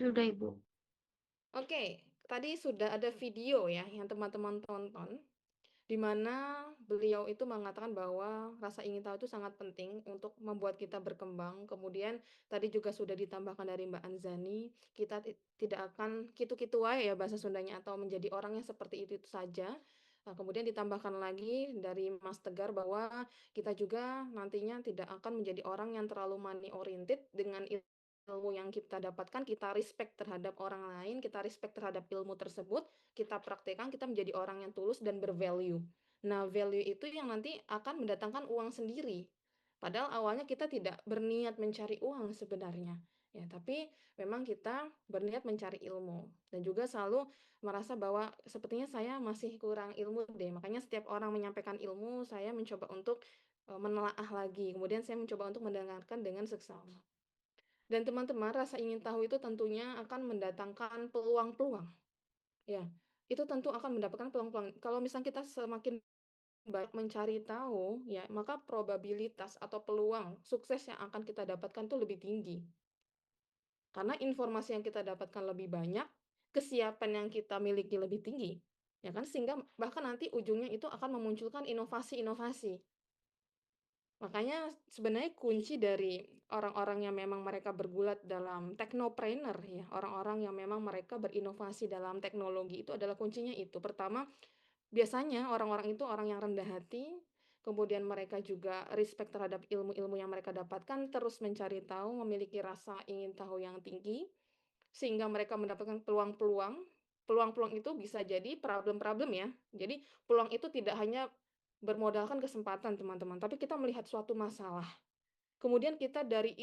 Sudah, Ibu. Oke, tadi sudah ada video ya yang teman-teman tonton, di mana beliau itu mengatakan bahwa rasa ingin tahu itu sangat penting untuk membuat kita berkembang. Kemudian tadi juga sudah ditambahkan dari Mbak Anzani, kita tidak akan kitu-kitu wae ya bahasa Sundanya atau menjadi orang yang seperti itu saja. Nah, kemudian ditambahkan lagi dari Mas Tegar bahwa kita juga nantinya tidak akan menjadi orang yang terlalu money oriented dengan ilmu yang kita dapatkan, kita respect terhadap orang lain, kita respect terhadap ilmu tersebut, kita praktekkan, kita menjadi orang yang tulus dan bervalue. Nah, value itu yang nanti akan mendatangkan uang sendiri. Padahal awalnya kita tidak berniat mencari uang sebenarnya. Ya, tapi memang kita berniat mencari ilmu dan juga selalu merasa bahwa sepertinya saya masih kurang ilmu deh. Makanya setiap orang menyampaikan ilmu, saya mencoba untuk menelaah lagi. Kemudian saya mencoba untuk mendengarkan dengan seksama. Dan teman-teman, rasa ingin tahu itu tentunya akan mendatangkan peluang-peluang. Ya, itu tentu akan mendapatkan peluang-peluang. Kalau misalnya kita semakin banyak mencari tahu, ya, maka probabilitas atau peluang sukses yang akan kita dapatkan itu lebih tinggi. Karena informasi yang kita dapatkan lebih banyak, kesiapan yang kita miliki lebih tinggi. Ya kan, sehingga bahkan nanti ujungnya itu akan memunculkan inovasi-inovasi. Makanya sebenarnya kunci dari orang-orang yang memang mereka bergulat dalam teknopreneur ya, orang-orang yang memang mereka berinovasi dalam teknologi itu adalah kuncinya itu. Pertama, biasanya orang-orang itu orang yang rendah hati, kemudian mereka juga respect terhadap ilmu-ilmu yang mereka dapatkan, terus mencari tahu, memiliki rasa ingin tahu yang tinggi, sehingga mereka mendapatkan peluang-peluang. Peluang-peluang itu bisa jadi problem-problem ya. Jadi peluang itu tidak hanya bermodalkan kesempatan teman-teman, tapi kita melihat suatu masalah. Kemudian kita dari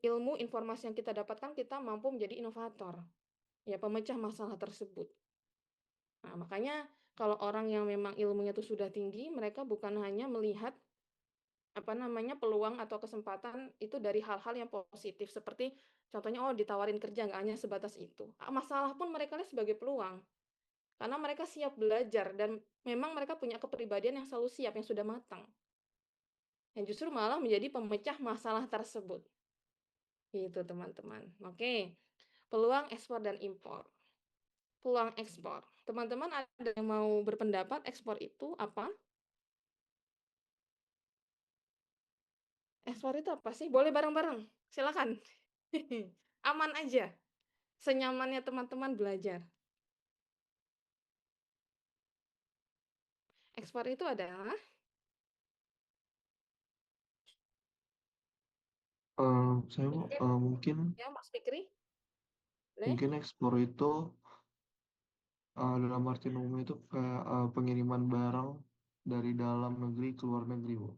ilmu informasi yang kita dapatkan, kita mampu menjadi inovator, ya pemecah masalah tersebut. Nah, makanya kalau orang yang memang ilmunya itu sudah tinggi, mereka bukan hanya melihat apa namanya peluang atau kesempatan itu dari hal-hal yang positif seperti contohnya oh ditawarin kerja nggak hanya sebatas itu. Masalah pun mereka lihat sebagai peluang karena mereka siap belajar dan memang mereka punya kepribadian yang selalu siap yang sudah matang. Yang justru malah menjadi pemecah masalah tersebut. Itu teman-teman. Oke. Peluang ekspor dan impor. Peluang ekspor. Teman-teman ada yang mau berpendapat ekspor itu apa? Ekspor itu apa sih? Boleh bareng-bareng. Silakan. Aman aja. Senyamannya teman-teman belajar. Ekspor itu adalah, Saya mungkin, mungkin ya Mas Fikri, boleh? mungkin ekspor itu dalam artian umum itu kayak pengiriman barang dari dalam negeri ke luar negeri, Bu.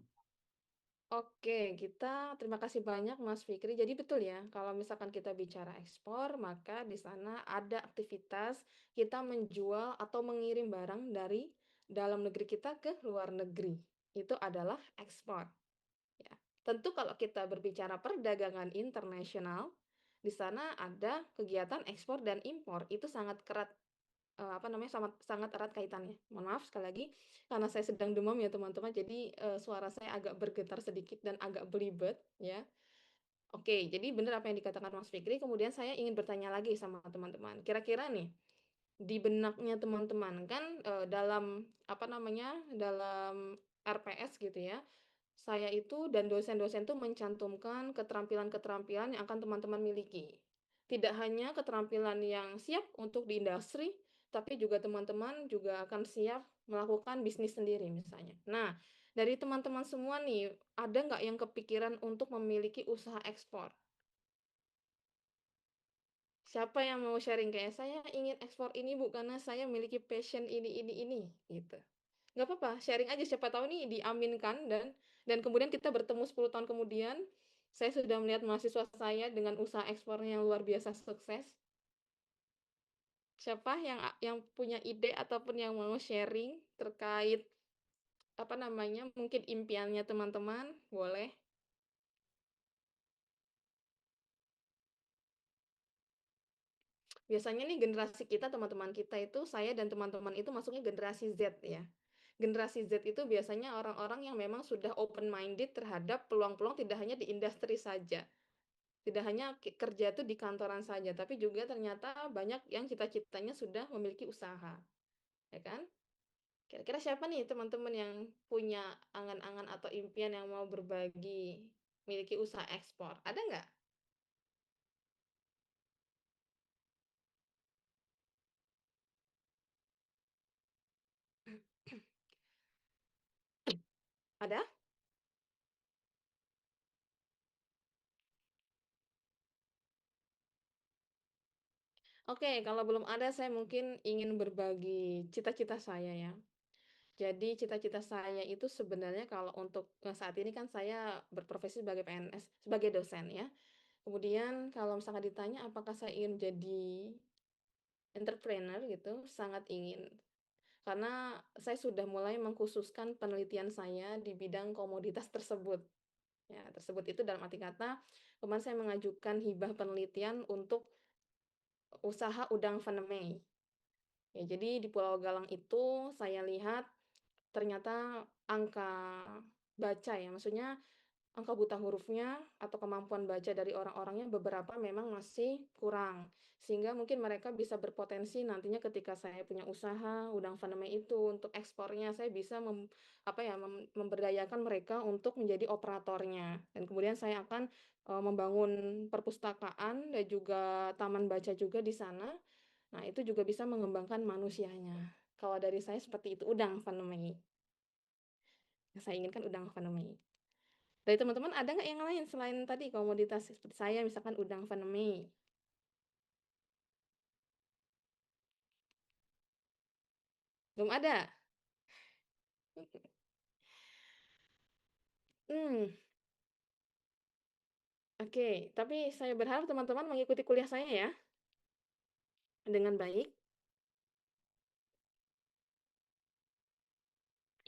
Oke, kita terima kasih banyak Mas Fikri. Jadi betul ya, kalau misalkan kita bicara ekspor, maka di sana ada aktivitas kita menjual atau mengirim barang dari dalam negeri kita ke luar negeri. Itu adalah ekspor. Ya. Tentu kalau kita berbicara perdagangan internasional, di sana ada kegiatan ekspor dan impor. Itu sangat kerat apa namanya sangat sangat erat kaitannya. Mohon maaf sekali lagi karena saya sedang demam ya teman-teman. Jadi suara saya agak bergetar sedikit dan agak belibet ya. Oke, jadi benar apa yang dikatakan Mas Fikri. Kemudian saya ingin bertanya lagi sama teman-teman. Kira-kira nih di benaknya teman-teman kan dalam apa namanya dalam RPS gitu ya. Saya itu dan dosen-dosen itu mencantumkan keterampilan-keterampilan yang akan teman-teman miliki. Tidak hanya keterampilan yang siap untuk di industri, tapi juga teman-teman juga akan siap melakukan bisnis sendiri misalnya. Nah, dari teman-teman semua nih, ada nggak yang kepikiran untuk memiliki usaha ekspor? Siapa yang mau sharing kayak saya ingin ekspor ini Bu karena saya memiliki passion ini gitu. Nggak apa-apa, sharing aja siapa tahu nih diaminkan dan kemudian kita bertemu 10 tahun kemudian, saya sudah melihat mahasiswa saya dengan usaha ekspornya yang luar biasa sukses. Siapa yang punya ide ataupun yang mau sharing terkait apa namanya, mungkin impiannya teman-teman, boleh. Biasanya nih generasi kita, teman-teman kita itu, saya dan teman-teman itu masuknya generasi Z ya. Generasi Z itu biasanya orang-orang yang memang sudah open minded terhadap peluang-peluang tidak hanya di industri saja. Tidak hanya kerja itu di kantoran saja, tapi juga ternyata banyak yang cita-citanya sudah memiliki usaha, ya kan? Kira-kira siapa nih teman-teman yang punya angan-angan atau impian yang mau berbagi, memiliki usaha ekspor? Ada nggak? Ada? Oke, kalau belum ada saya mungkin ingin berbagi cita-cita saya ya. Jadi cita-cita saya itu sebenarnya kalau untuk saat ini kan saya berprofesi sebagai PNS, sebagai dosen ya. Kemudian kalau misalkan ditanya apakah saya ingin jadi entrepreneur gitu, sangat ingin. Karena saya sudah mulai mengkhususkan penelitian saya di bidang komoditas tersebut. Ya, tersebut itu dalam arti kata, kemarin saya mengajukan hibah penelitian untuk usaha udang faname. Ya, jadi di Pulau Galang itu saya lihat ternyata angka baca ya, maksudnya angka buta hurufnya atau kemampuan baca dari orang-orangnya beberapa memang masih kurang. Sehingga mungkin mereka bisa berpotensi nantinya ketika saya punya usaha udang faname itu untuk ekspornya saya bisa memberdayakan mereka untuk menjadi operatornya. Dan kemudian saya akan membangun perpustakaan dan juga taman baca juga di sana. Nah, itu juga bisa mengembangkan manusianya. Kalau dari saya seperti itu udang faname. Yang saya inginkan udang faname. Dari teman-teman ada nggak yang lain selain tadi komoditas seperti saya misalkan udang faname? Belum ada? Hmm, oke. Tapi saya berharap teman-teman mengikuti kuliah saya ya dengan baik.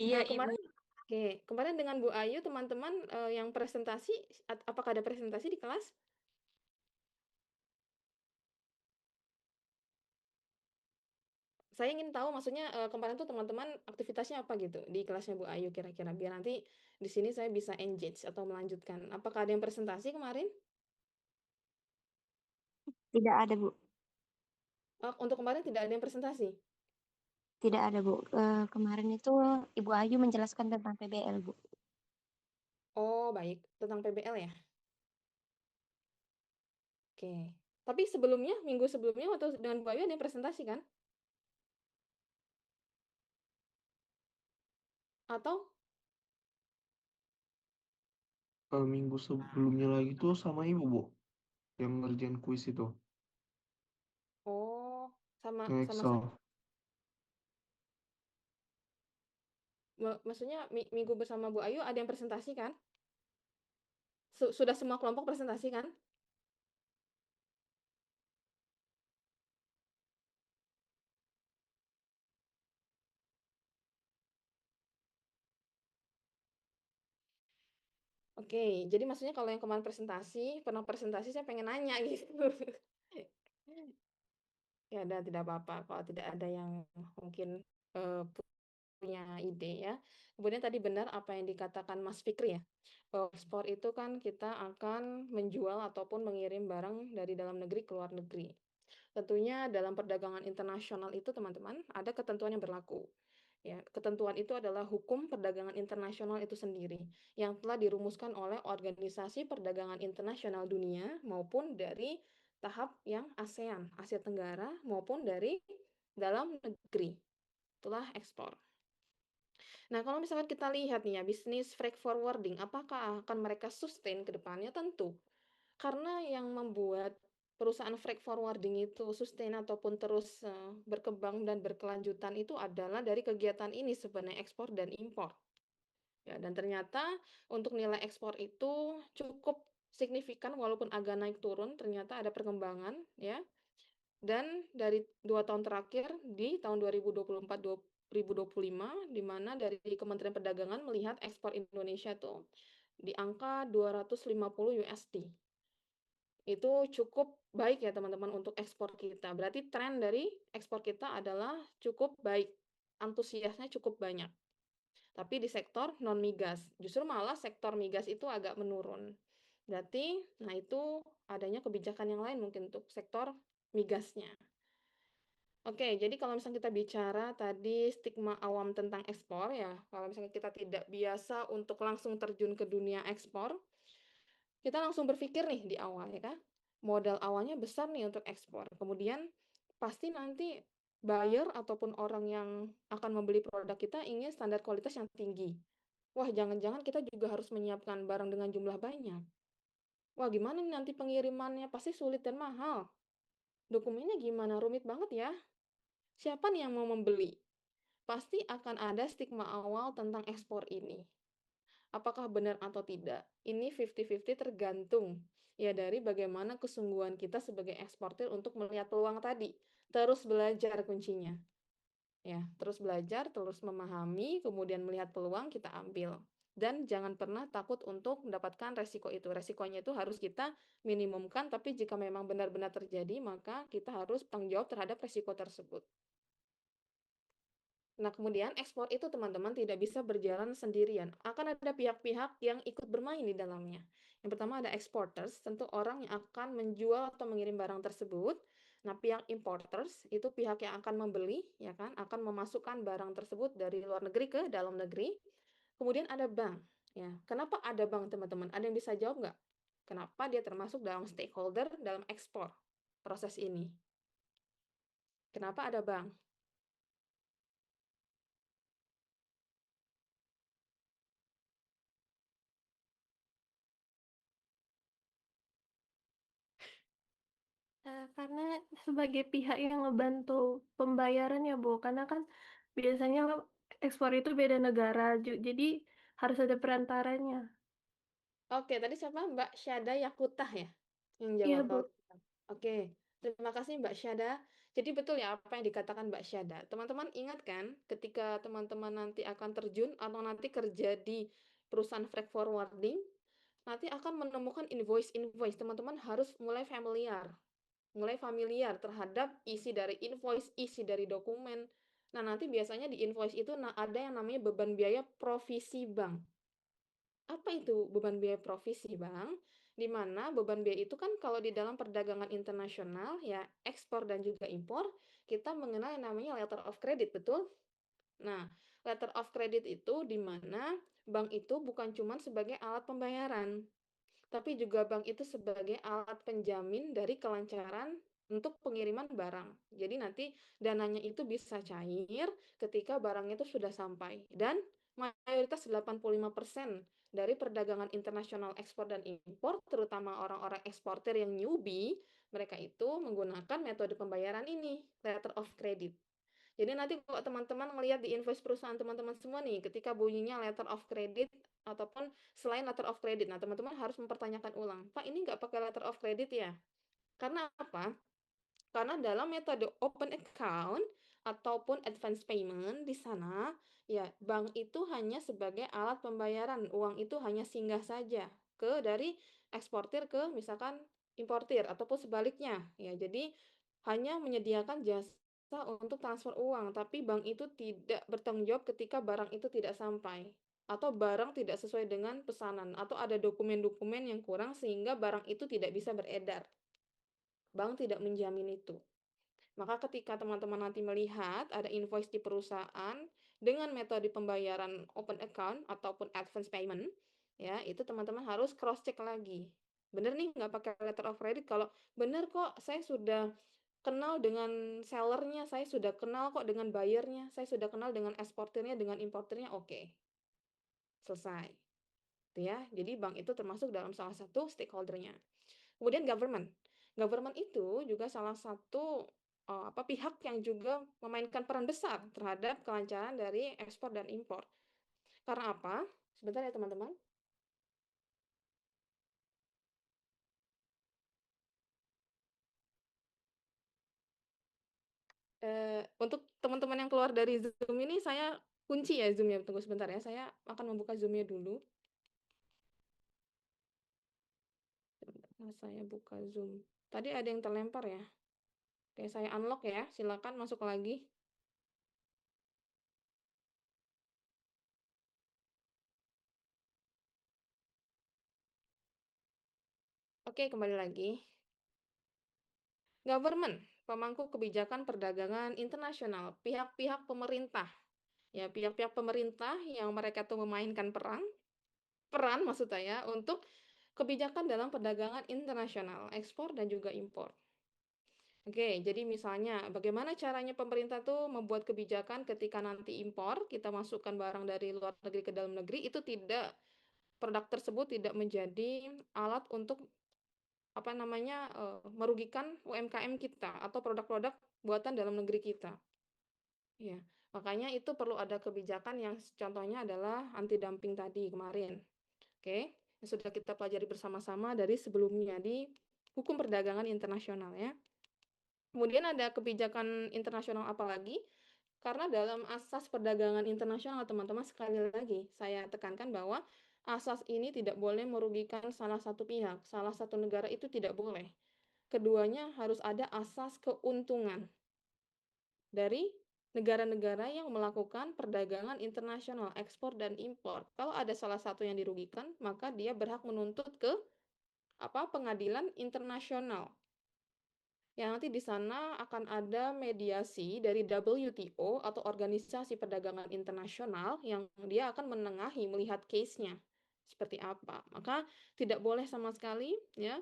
Iya, Ibu. Kemarin oke, kemarin dengan Bu Ayu teman-teman yang presentasi apakah ada presentasi di kelas? Saya ingin tahu maksudnya kemarin tuh teman-teman aktivitasnya apa gitu di kelasnya Bu Ayu kira-kira biar nanti di sini saya bisa engage atau melanjutkan. Apakah ada yang presentasi kemarin? Tidak ada, Bu. Untuk kemarin tidak ada yang presentasi. Tidak ada, Bu. Kemarin itu Ibu Ayu menjelaskan tentang PBL, Bu. Oh, baik. Tentang PBL ya? Oke. Tapi sebelumnya, minggu sebelumnya waktu dengan Bu Ayu ada yang presentasi kan? Atau, Minggu sebelumnya lagi tuh sama ibu, Bu, yang ngerjain kuis itu, oh, sama yang sama saya. Excel. Maksudnya minggu bersama Bu Ayu ada yang presentasi kan? Sudah semua kelompok presentasi kan? Oke, jadi maksudnya kalau yang kemarin presentasi, pernah presentasi saya pengen nanya gitu. Ya ada tidak apa-apa kalau tidak ada yang mungkin punya ide ya. Kemudian tadi benar apa yang dikatakan Mas Fikri ya. Bahwa ekspor itu kan kita akan menjual ataupun mengirim barang dari dalam negeri ke luar negeri. Tentunya dalam perdagangan internasional itu teman-teman ada ketentuan yang berlaku. Ya, ketentuan itu adalah hukum perdagangan internasional itu sendiri yang telah dirumuskan oleh Organisasi Perdagangan Internasional Dunia maupun dari tahap yang ASEAN, Asia Tenggara maupun dari dalam negeri. Itulah ekspor. Nah, kalau misalkan kita lihat nih ya, bisnis freight forwarding, apakah akan mereka sustain ke depannya? Tentu. Karena yang membuat perusahaan freight forwarding itu sustain ataupun terus berkembang dan berkelanjutan itu adalah dari kegiatan ini sebenarnya ekspor dan impor. Ya, dan ternyata untuk nilai ekspor itu cukup signifikan walaupun agak naik turun, ternyata ada perkembangan ya. Dan dari 2 tahun terakhir di tahun 2024-2025, di mana dari Kementerian Perdagangan melihat ekspor Indonesia tuh di angka 250 USD. Itu cukup baik ya teman-teman untuk ekspor kita. Berarti tren dari ekspor kita adalah cukup baik. Antusiasnya cukup banyak. Tapi di sektor non migas, justru malah sektor migas itu agak menurun. Berarti, nah itu adanya kebijakan yang lain mungkin untuk sektor migasnya. Oke, jadi kalau misalnya kita bicara tadi stigma awam tentang ekspor ya, kalau misalnya kita tidak biasa untuk langsung terjun ke dunia ekspor, kita langsung berpikir nih di awal ya kan, modal awalnya besar nih untuk ekspor. Kemudian pasti nanti buyer ataupun orang yang akan membeli produk kita ingin standar kualitas yang tinggi. Wah, jangan-jangan kita juga harus menyiapkan barang dengan jumlah banyak. Wah, gimana nih nanti pengirimannya? Pasti sulit dan mahal. Dokumennya gimana? Rumit banget ya. Siapa nih yang mau membeli? Pasti akan ada stigma awal tentang ekspor ini. Apakah benar atau tidak? Ini 50-50 tergantung ya dari bagaimana kesungguhan kita sebagai eksportir untuk melihat peluang tadi. Terus belajar kuncinya. Ya, terus belajar, terus memahami, kemudian melihat peluang kita ambil. Dan jangan pernah takut untuk mendapatkan resiko itu. Resikonya itu harus kita minimumkan, tapi jika memang benar-benar terjadi, maka kita harus tanggung jawab terhadap resiko tersebut. Nah, kemudian ekspor itu teman-teman tidak bisa berjalan sendirian. Akan ada pihak-pihak yang ikut bermain di dalamnya. Yang pertama ada exporters, tentu orang yang akan menjual atau mengirim barang tersebut. Nah, pihak importers itu pihak yang akan membeli, ya kan, akan memasukkan barang tersebut dari luar negeri ke dalam negeri. Kemudian ada bank, ya. Kenapa ada bank, teman-teman? Ada yang bisa jawab nggak? Kenapa dia termasuk dalam stakeholder dalam ekspor proses ini? Kenapa ada bank? Karena sebagai pihak yang ngebantu pembayaran ya, Bu, karena kan biasanya ekspor itu beda negara, jadi harus ada perantaranya. Oke, tadi siapa? Mbak Syada Yakutah ya yang Iya, jawab Bu. kalau gitu. Oke, terima kasih Mbak Syada. Jadi betul ya apa yang dikatakan Mbak Syada. Teman-teman ingat kan ketika teman-teman nanti akan terjun atau nanti kerja di perusahaan freight forwarding, nanti akan menemukan invoice-invoice. Teman-teman harus mulai familiar terhadap isi dari invoice, isi dari dokumen. Nah, nanti biasanya di invoice itu ada yang namanya beban biaya provisi bank. Apa itu beban biaya provisi, Bang? Di mana beban biaya itu kan kalau di dalam perdagangan internasional, ya ekspor dan juga impor, kita mengenal yang namanya letter of credit, betul? Nah, letter of credit itu di mana bank itu bukan cuma sebagai alat pembayaran, tapi juga bank itu sebagai alat penjamin dari kelancaran untuk pengiriman barang. Jadi nanti dananya itu bisa cair ketika barangnya itu sudah sampai. Dan mayoritas 85% dari perdagangan internasional ekspor dan impor, terutama orang-orang eksportir yang newbie, mereka itu menggunakan metode pembayaran ini, letter of credit. Jadi nanti kalau teman-teman melihat di invoice perusahaan teman-teman semua nih, ketika bunyinya letter of credit ataupun selain letter of credit, nah teman-teman harus mempertanyakan ulang, Pak ini nggak pakai letter of credit ya? Karena apa? Karena dalam metode open account ataupun advance payment di sana, ya bank itu hanya sebagai alat pembayaran, uang itu hanya singgah saja ke dari eksportir ke misalkan importir ataupun sebaliknya, ya jadi hanya menyediakan jasa untuk transfer uang, tapi bank itu tidak bertanggung jawab ketika barang itu tidak sampai atau barang tidak sesuai dengan pesanan atau ada dokumen-dokumen yang kurang sehingga barang itu tidak bisa beredar. Bank tidak menjamin itu. Maka ketika teman-teman nanti melihat ada invoice di perusahaan dengan metode pembayaran open account ataupun advance payment, ya itu teman-teman harus cross check lagi. Bener nih nggak pakai letter of credit? Kalau bener kok saya sudah kenal dengan sellernya, saya sudah kenal kok dengan buyernya, saya sudah kenal dengan eksportirnya, dengan importernya, oke. Selesai. Itu ya. Jadi bank itu termasuk dalam salah satu stakeholdernya. Kemudian government. Government itu juga salah satu pihak yang juga memainkan peran besar terhadap kelancaran dari ekspor dan impor. Karena apa? Sebentar ya teman-teman. Untuk teman-teman yang keluar dari Zoom ini saya kunci ya Zoom-nya. Tunggu sebentar ya. Saya akan membuka Zoom-nya dulu. Nah, saya buka Zoom. Tadi ada yang terlempar ya. Oke, saya unlock ya. Silakan masuk lagi. Oke, kembali lagi. Government, pemangku kebijakan perdagangan internasional, pihak-pihak pemerintah. Ya, pihak-pihak pemerintah yang mereka tuh memainkan peran maksud saya untuk kebijakan dalam perdagangan internasional, ekspor dan juga impor. Oke, jadi misalnya bagaimana caranya pemerintah tuh membuat kebijakan ketika nanti impor, kita masukkan barang dari luar negeri ke dalam negeri, itu produk tersebut tidak menjadi alat untuk merugikan UMKM kita atau produk-produk buatan dalam negeri kita. Ya, makanya itu perlu ada kebijakan yang contohnya adalah anti dumping tadi kemarin. Oke, yang sudah kita pelajari bersama-sama dari sebelumnya di hukum perdagangan internasional ya. Kemudian ada kebijakan internasional apa lagi? Karena dalam asas perdagangan internasional, teman-teman, sekali lagi saya tekankan bahwa asas ini tidak boleh merugikan salah satu pihak, salah satu negara itu tidak boleh. Keduanya harus ada asas keuntungan dari negara-negara yang melakukan perdagangan internasional, ekspor dan impor. Kalau ada salah satu yang dirugikan, maka dia berhak menuntut ke pengadilan internasional. Yang nanti di sana akan ada mediasi dari WTO atau Organisasi Perdagangan Internasional yang dia akan menengahi melihat case-nya seperti apa. Maka tidak boleh sama sekali ya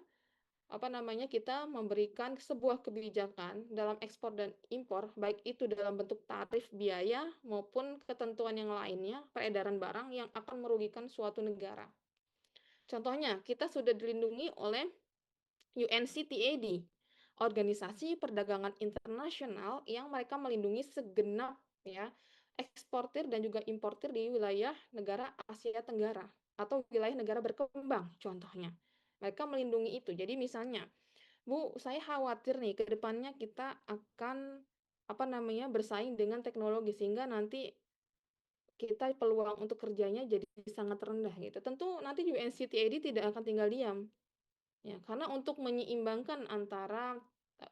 kita memberikan sebuah kebijakan dalam ekspor dan impor, baik itu dalam bentuk tarif, biaya, maupun ketentuan yang lainnya, peredaran barang yang akan merugikan suatu negara. Contohnya, kita sudah dilindungi oleh UNCTAD, Organisasi Perdagangan Internasional yang mereka melindungi segenap ya eksportir dan juga importir di wilayah negara Asia Tenggara atau wilayah negara berkembang contohnya. Mereka melindungi itu. Jadi misalnya, Bu, saya khawatir nih ke depannya kita akan bersaing dengan teknologi sehingga nanti kita peluang untuk kerjanya jadi sangat rendah gitu. Tentu nanti UNCTAD tidak akan tinggal diam. Ya, karena untuk menyeimbangkan antara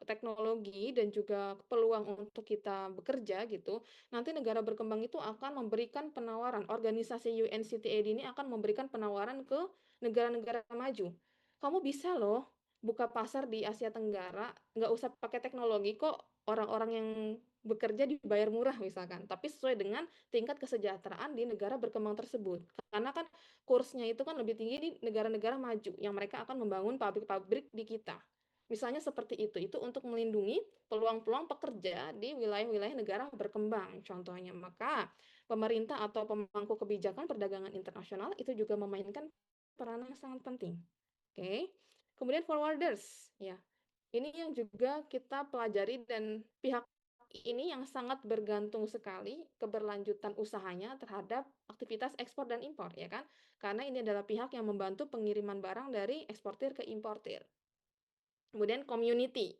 teknologi dan juga peluang untuk kita bekerja gitu, nanti negara berkembang itu akan memberikan penawaran, organisasi UNCTAD ini akan memberikan penawaran ke negara-negara maju. Kamu bisa loh buka pasar di Asia Tenggara, nggak usah pakai teknologi kok, orang-orang yang bekerja dibayar murah misalkan, tapi sesuai dengan tingkat kesejahteraan di negara berkembang tersebut. Karena kan kursnya itu kan lebih tinggi di negara-negara maju yang mereka akan membangun pabrik-pabrik di kita. Misalnya seperti itu untuk melindungi peluang-peluang pekerja di wilayah-wilayah negara berkembang contohnya. Maka pemerintah atau pemangku kebijakan perdagangan internasional itu juga memainkan peranan yang sangat penting. Oke. Kemudian forwarders ya. Ini yang juga kita pelajari dan pihak ini yang sangat bergantung sekali keberlanjutan usahanya terhadap aktivitas ekspor dan impor ya kan. Karena ini adalah pihak yang membantu pengiriman barang dari eksportir ke importir. Kemudian community.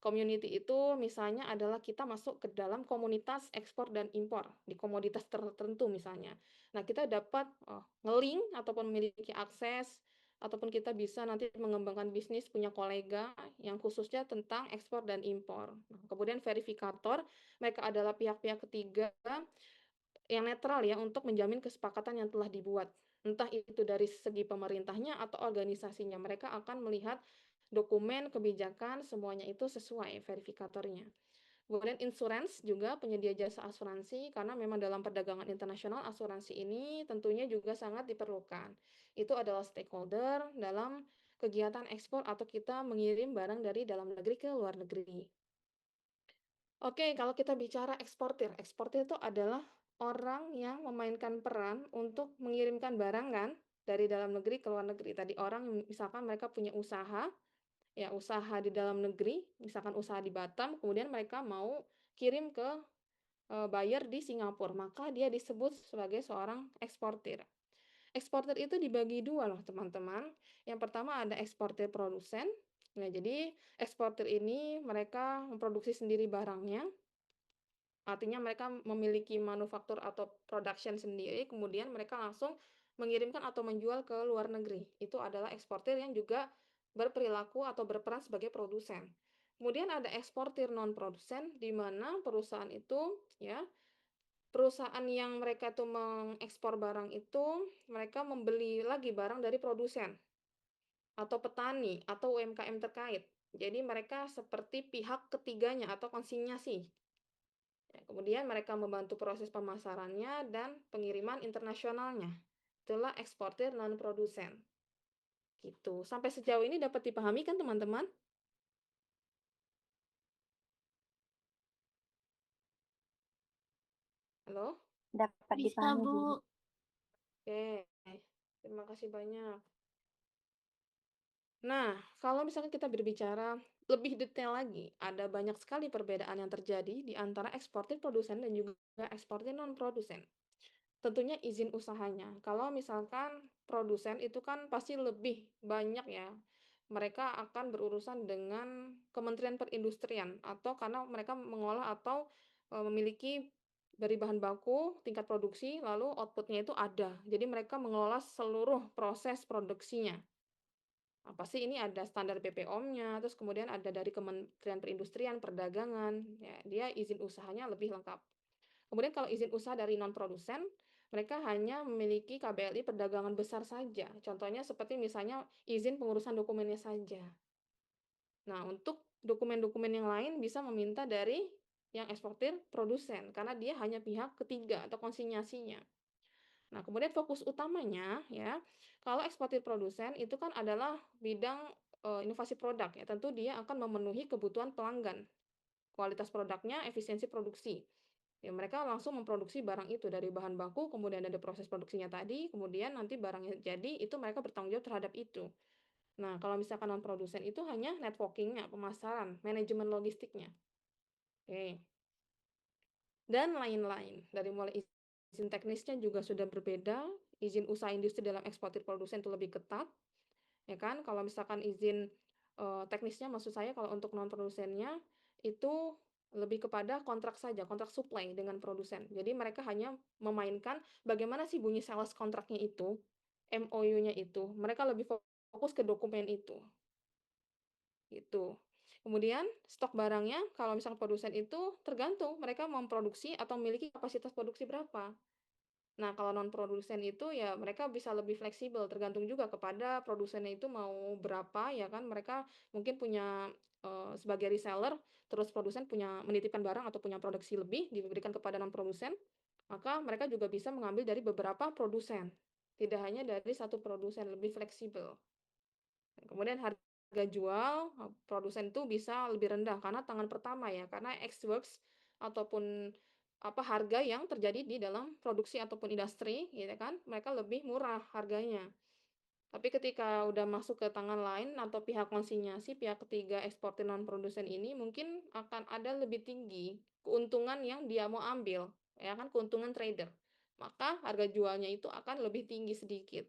Community itu misalnya adalah kita masuk ke dalam komunitas ekspor dan impor di komoditas tertentu misalnya. Nah, kita dapat nge-link ataupun memiliki akses ataupun kita bisa nanti mengembangkan bisnis punya kolega yang khususnya tentang ekspor dan impor. Nah, kemudian verifikator, mereka adalah pihak-pihak ketiga yang netral ya untuk menjamin kesepakatan yang telah dibuat. Entah itu dari segi pemerintahnya atau organisasinya. Mereka akan melihat dokumen, kebijakan, semuanya itu sesuai verifikatornya. Kemudian insurance juga penyedia jasa asuransi, karena memang dalam perdagangan internasional asuransi ini tentunya juga sangat diperlukan. Itu adalah stakeholder dalam kegiatan ekspor atau kita mengirim barang dari dalam negeri ke luar negeri. Oke, kalau kita bicara eksportir, eksportir itu adalah orang yang memainkan peran untuk mengirimkan barang kan dari dalam negeri ke luar negeri. Tadi orang misalkan mereka punya usaha, ya usaha di dalam negeri, misalkan usaha di Batam, kemudian mereka mau kirim ke buyer di Singapura, maka dia disebut sebagai seorang eksportir. Eksportir itu dibagi dua loh teman-teman. Yang pertama ada eksportir produsen. Nah, jadi eksportir ini mereka memproduksi sendiri barangnya. Artinya mereka memiliki manufaktur atau production sendiri, kemudian mereka langsung mengirimkan atau menjual ke luar negeri. Itu adalah eksportir yang juga berperilaku atau berperan sebagai produsen. Kemudian ada eksportir non-produsen, di mana perusahaan itu ya perusahaan yang mereka tuh mengekspor barang itu mereka membeli lagi barang dari produsen. atau petani, atau UMKM terkait. Jadi mereka seperti pihak ketiganya atau konsinyasi. Ya, kemudian mereka membantu proses pemasarannya dan pengiriman internasionalnya. Itulah eksportir non-produsen. Gitu. Sampai sejauh ini dapat dipahami kan teman-teman? Halo? Dapat Bisa, dipahami, Bu. Bu. Oke. Terima kasih banyak. Nah, kalau misalkan kita berbicara lebih detail lagi, ada banyak sekali perbedaan yang terjadi di antara eksportir produsen dan juga eksportir non-produsen. Tentunya izin usahanya. Kalau misalkan produsen itu kan pasti lebih banyak ya. Mereka akan berurusan dengan Kementerian Perindustrian atau karena mereka mengolah atau memiliki dari bahan baku tingkat produksi lalu outputnya itu ada. Jadi mereka mengelola seluruh proses produksinya. Nah, pasti ini ada standar BPOM-nya, terus kemudian ada dari Kementerian Perindustrian, Perdagangan, ya, dia izin usahanya lebih lengkap. Kemudian kalau izin usaha dari non-produsen, mereka hanya memiliki KBLI perdagangan besar saja. Contohnya seperti misalnya izin pengurusan dokumennya saja. Nah, untuk dokumen-dokumen yang lain bisa meminta dari yang eksportir produsen, karena dia hanya pihak ketiga atau konsinyasinya. Nah, kemudian fokus utamanya ya, kalau eksportir produsen itu kan adalah bidang inovasi produk ya, tentu dia akan memenuhi kebutuhan pelanggan. Kualitas produknya, efisiensi produksi. Ya, mereka langsung memproduksi barang itu dari bahan baku, kemudian ada proses produksinya tadi, kemudian nanti barangnya jadi, itu mereka bertanggung jawab terhadap itu. Nah, kalau misalkan non-produsen itu hanya networking-nya, pemasaran, manajemen logistiknya. Oke. Dan lain-lain. Dari mulai izin teknisnya juga sudah berbeda, izin usaha industri dalam eksportir produsen itu lebih ketat, ya kan? Kalau misalkan izin teknisnya maksud saya kalau untuk non-produsennya itu lebih kepada kontrak saja, kontrak supply dengan produsen. Jadi mereka hanya memainkan bagaimana sih bunyi sales kontraknya itu, MOU-nya itu. Mereka lebih fokus ke dokumen itu. Gitu. Kemudian stok barangnya kalau misalkan produsen itu tergantung mereka memproduksi atau memiliki kapasitas produksi berapa. Nah, kalau non-produsen itu ya mereka bisa lebih fleksibel, tergantung juga kepada produsennya itu mau berapa ya kan. Mereka mungkin punya sebagai reseller, terus produsen punya menitipkan barang atau punya produksi lebih diberikan kepada non-produsen, maka mereka juga bisa mengambil dari beberapa produsen. Tidak hanya dari satu produsen, lebih fleksibel. Kemudian harga jual produsen itu bisa lebih rendah karena tangan pertama ya, karena Ex Works ataupun apa harga yang terjadi di dalam produksi ataupun industri, gitu kan, mereka lebih murah harganya. Tapi ketika udah masuk ke tangan lain atau pihak konsinyasi, pihak ketiga eksportir non produsen ini mungkin akan ada lebih tinggi keuntungan yang dia mau ambil, ya kan, keuntungan trader. Maka harga jualnya itu akan lebih tinggi sedikit.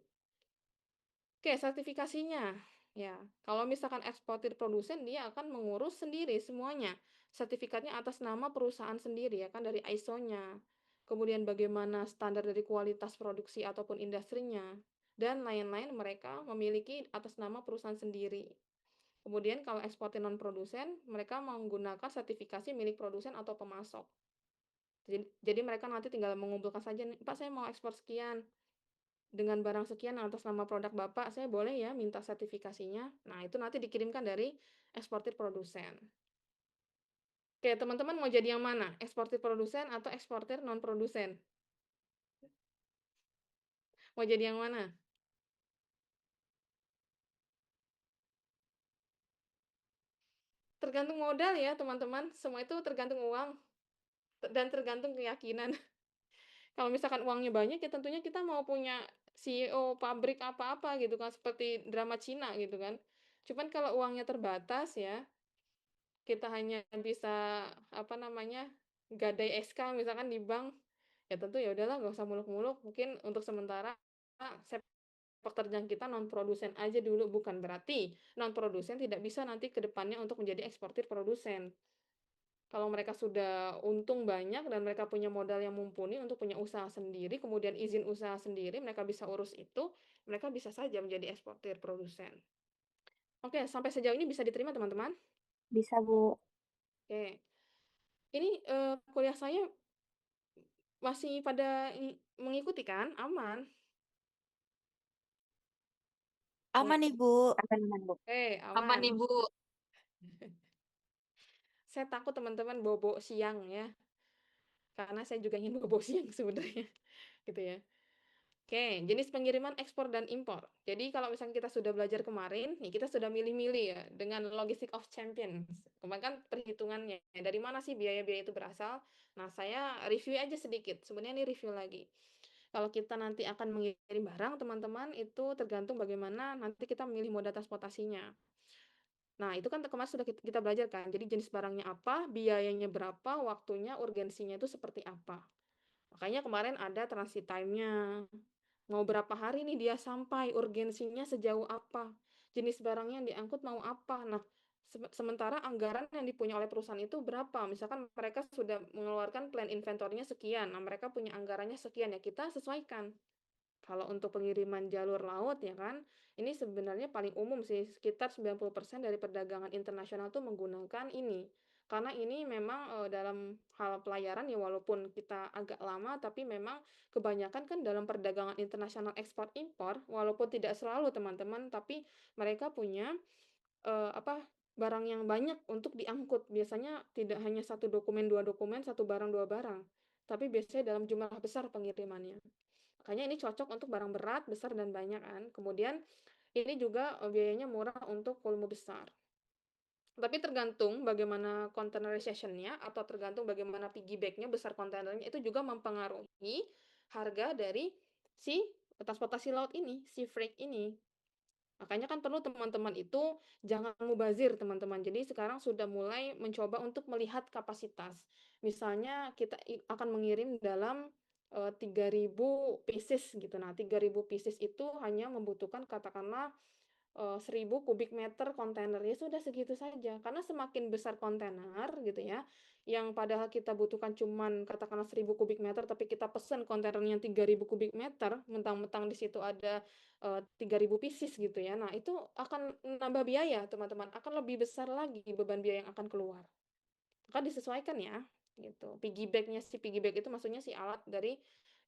Oke, sertifikasinya. Ya, kalau misalkan eksportir produsen, dia akan mengurus sendiri semuanya. Sertifikatnya atas nama perusahaan sendiri, ya kan, dari ISO-nya. Kemudian bagaimana standar dari kualitas produksi ataupun industrinya. Dan lain-lain mereka memiliki atas nama perusahaan sendiri. Kemudian kalau eksportir non-produsen, mereka menggunakan sertifikasi milik produsen atau pemasok. Jadi mereka nanti tinggal mengumpulkan saja, nih, Pak saya mau ekspor sekian dengan barang sekian atas nama produk Bapak, saya boleh ya minta sertifikasinya. Nah, itu nanti dikirimkan dari eksportir produsen. Oke, teman-teman mau jadi yang mana? Eksportir produsen atau eksportir non-produsen? Mau jadi yang mana? Tergantung modal ya, teman-teman. Semua itu tergantung uang dan tergantung keyakinan. Kalau misalkan uangnya banyak, ya tentunya kita mau punya CEO pabrik apa-apa gitu kan, seperti drama Cina gitu kan. Cuman kalau uangnya terbatas ya, kita hanya bisa apa namanya gadai SK misalkan di bank ya tentu ya udahlah nggak usah muluk-muluk mungkin untuk sementara sepak terjang kita non produsen aja dulu bukan berarti non produsen tidak bisa nanti ke depannya untuk menjadi eksportir produsen. Kalau mereka sudah untung banyak dan mereka punya modal yang mumpuni untuk punya usaha sendiri, kemudian izin usaha sendiri, mereka bisa urus itu, mereka bisa saja menjadi eksportir produsen. Oke, sampai sejauh ini bisa diterima teman-teman? Bisa, Bu. Oke. Ini kuliah saya masih pada mengikuti kan? Aman? Aman, Ibu. Aman, Bu. Aman. Ibu. Saya takut teman-teman bobo siang ya, karena saya juga ingin bobo siang sebenarnya, gitu ya. Oke, jenis pengiriman ekspor dan impor. Jadi kalau misalnya kita sudah belajar kemarin, nih kita sudah milih-milih ya dengan logistic of champions. Kemarin kan perhitungannya, dari mana sih biaya-biaya itu berasal? Nah, saya review aja sedikit. Sebenarnya ini review lagi. Kalau kita nanti akan mengirim barang, teman-teman, itu tergantung bagaimana nanti kita memilih moda transportasinya. Nah, itu kan kemarin sudah kita belajar kan. Jadi jenis barangnya apa, biayanya berapa, waktunya, urgensinya itu seperti apa. Makanya kemarin ada transit time-nya. Mau berapa hari nih dia sampai, urgensinya sejauh apa, jenis barangnya yang diangkut mau apa. Nah, sementara anggaran yang dipunya oleh perusahaan itu berapa. Misalkan mereka sudah mengeluarkan plan inventory-nya sekian, nah mereka punya anggarannya sekian, ya kita sesuaikan. Kalau untuk pengiriman jalur laut ya kan, ini sebenarnya paling umum sih, sekitar 90% dari perdagangan internasional tuh menggunakan ini. Karena ini memang dalam hal pelayaran ya walaupun kita agak lama, tapi memang kebanyakan kan dalam perdagangan internasional ekspor impor, walaupun tidak selalu teman-teman, tapi mereka punya apa barang yang banyak untuk diangkut. Biasanya tidak hanya satu dokumen, dua dokumen, satu barang, dua barang, tapi biasanya dalam jumlah besar pengirimannya. Makanya ini cocok untuk barang berat, besar, dan banyak kan. Kemudian ini juga biayanya murah untuk volume besar. Tapi tergantung bagaimana containerization-nya atau tergantung bagaimana piggy bag-nya, besar kontainernya, itu juga mempengaruhi harga dari si transportasi laut ini, si freight ini. Makanya kan perlu teman-teman itu jangan mubazir teman-teman. Jadi sekarang sudah mulai mencoba untuk melihat kapasitas. Misalnya kita akan mengirim dalam 3.000 pieces gitu. Nah, 3.000 pieces itu hanya membutuhkan katakanlah 1.000 kubik meter kontainer, ya sudah segitu saja. Karena semakin besar kontainer gitu ya, yang padahal kita butuhkan cuman katakanlah 1.000 kubik meter, tapi kita pesen kontainernya 3.000 kubik meter, mentang-mentang di situ ada 3.000 pieces gitu ya. Nah, itu akan nambah biaya, teman-teman. Akan lebih besar lagi beban biaya yang akan keluar. Maka disesuaikan ya, gitu. Piggy bag-nya, si piggy bag itu maksudnya si alat dari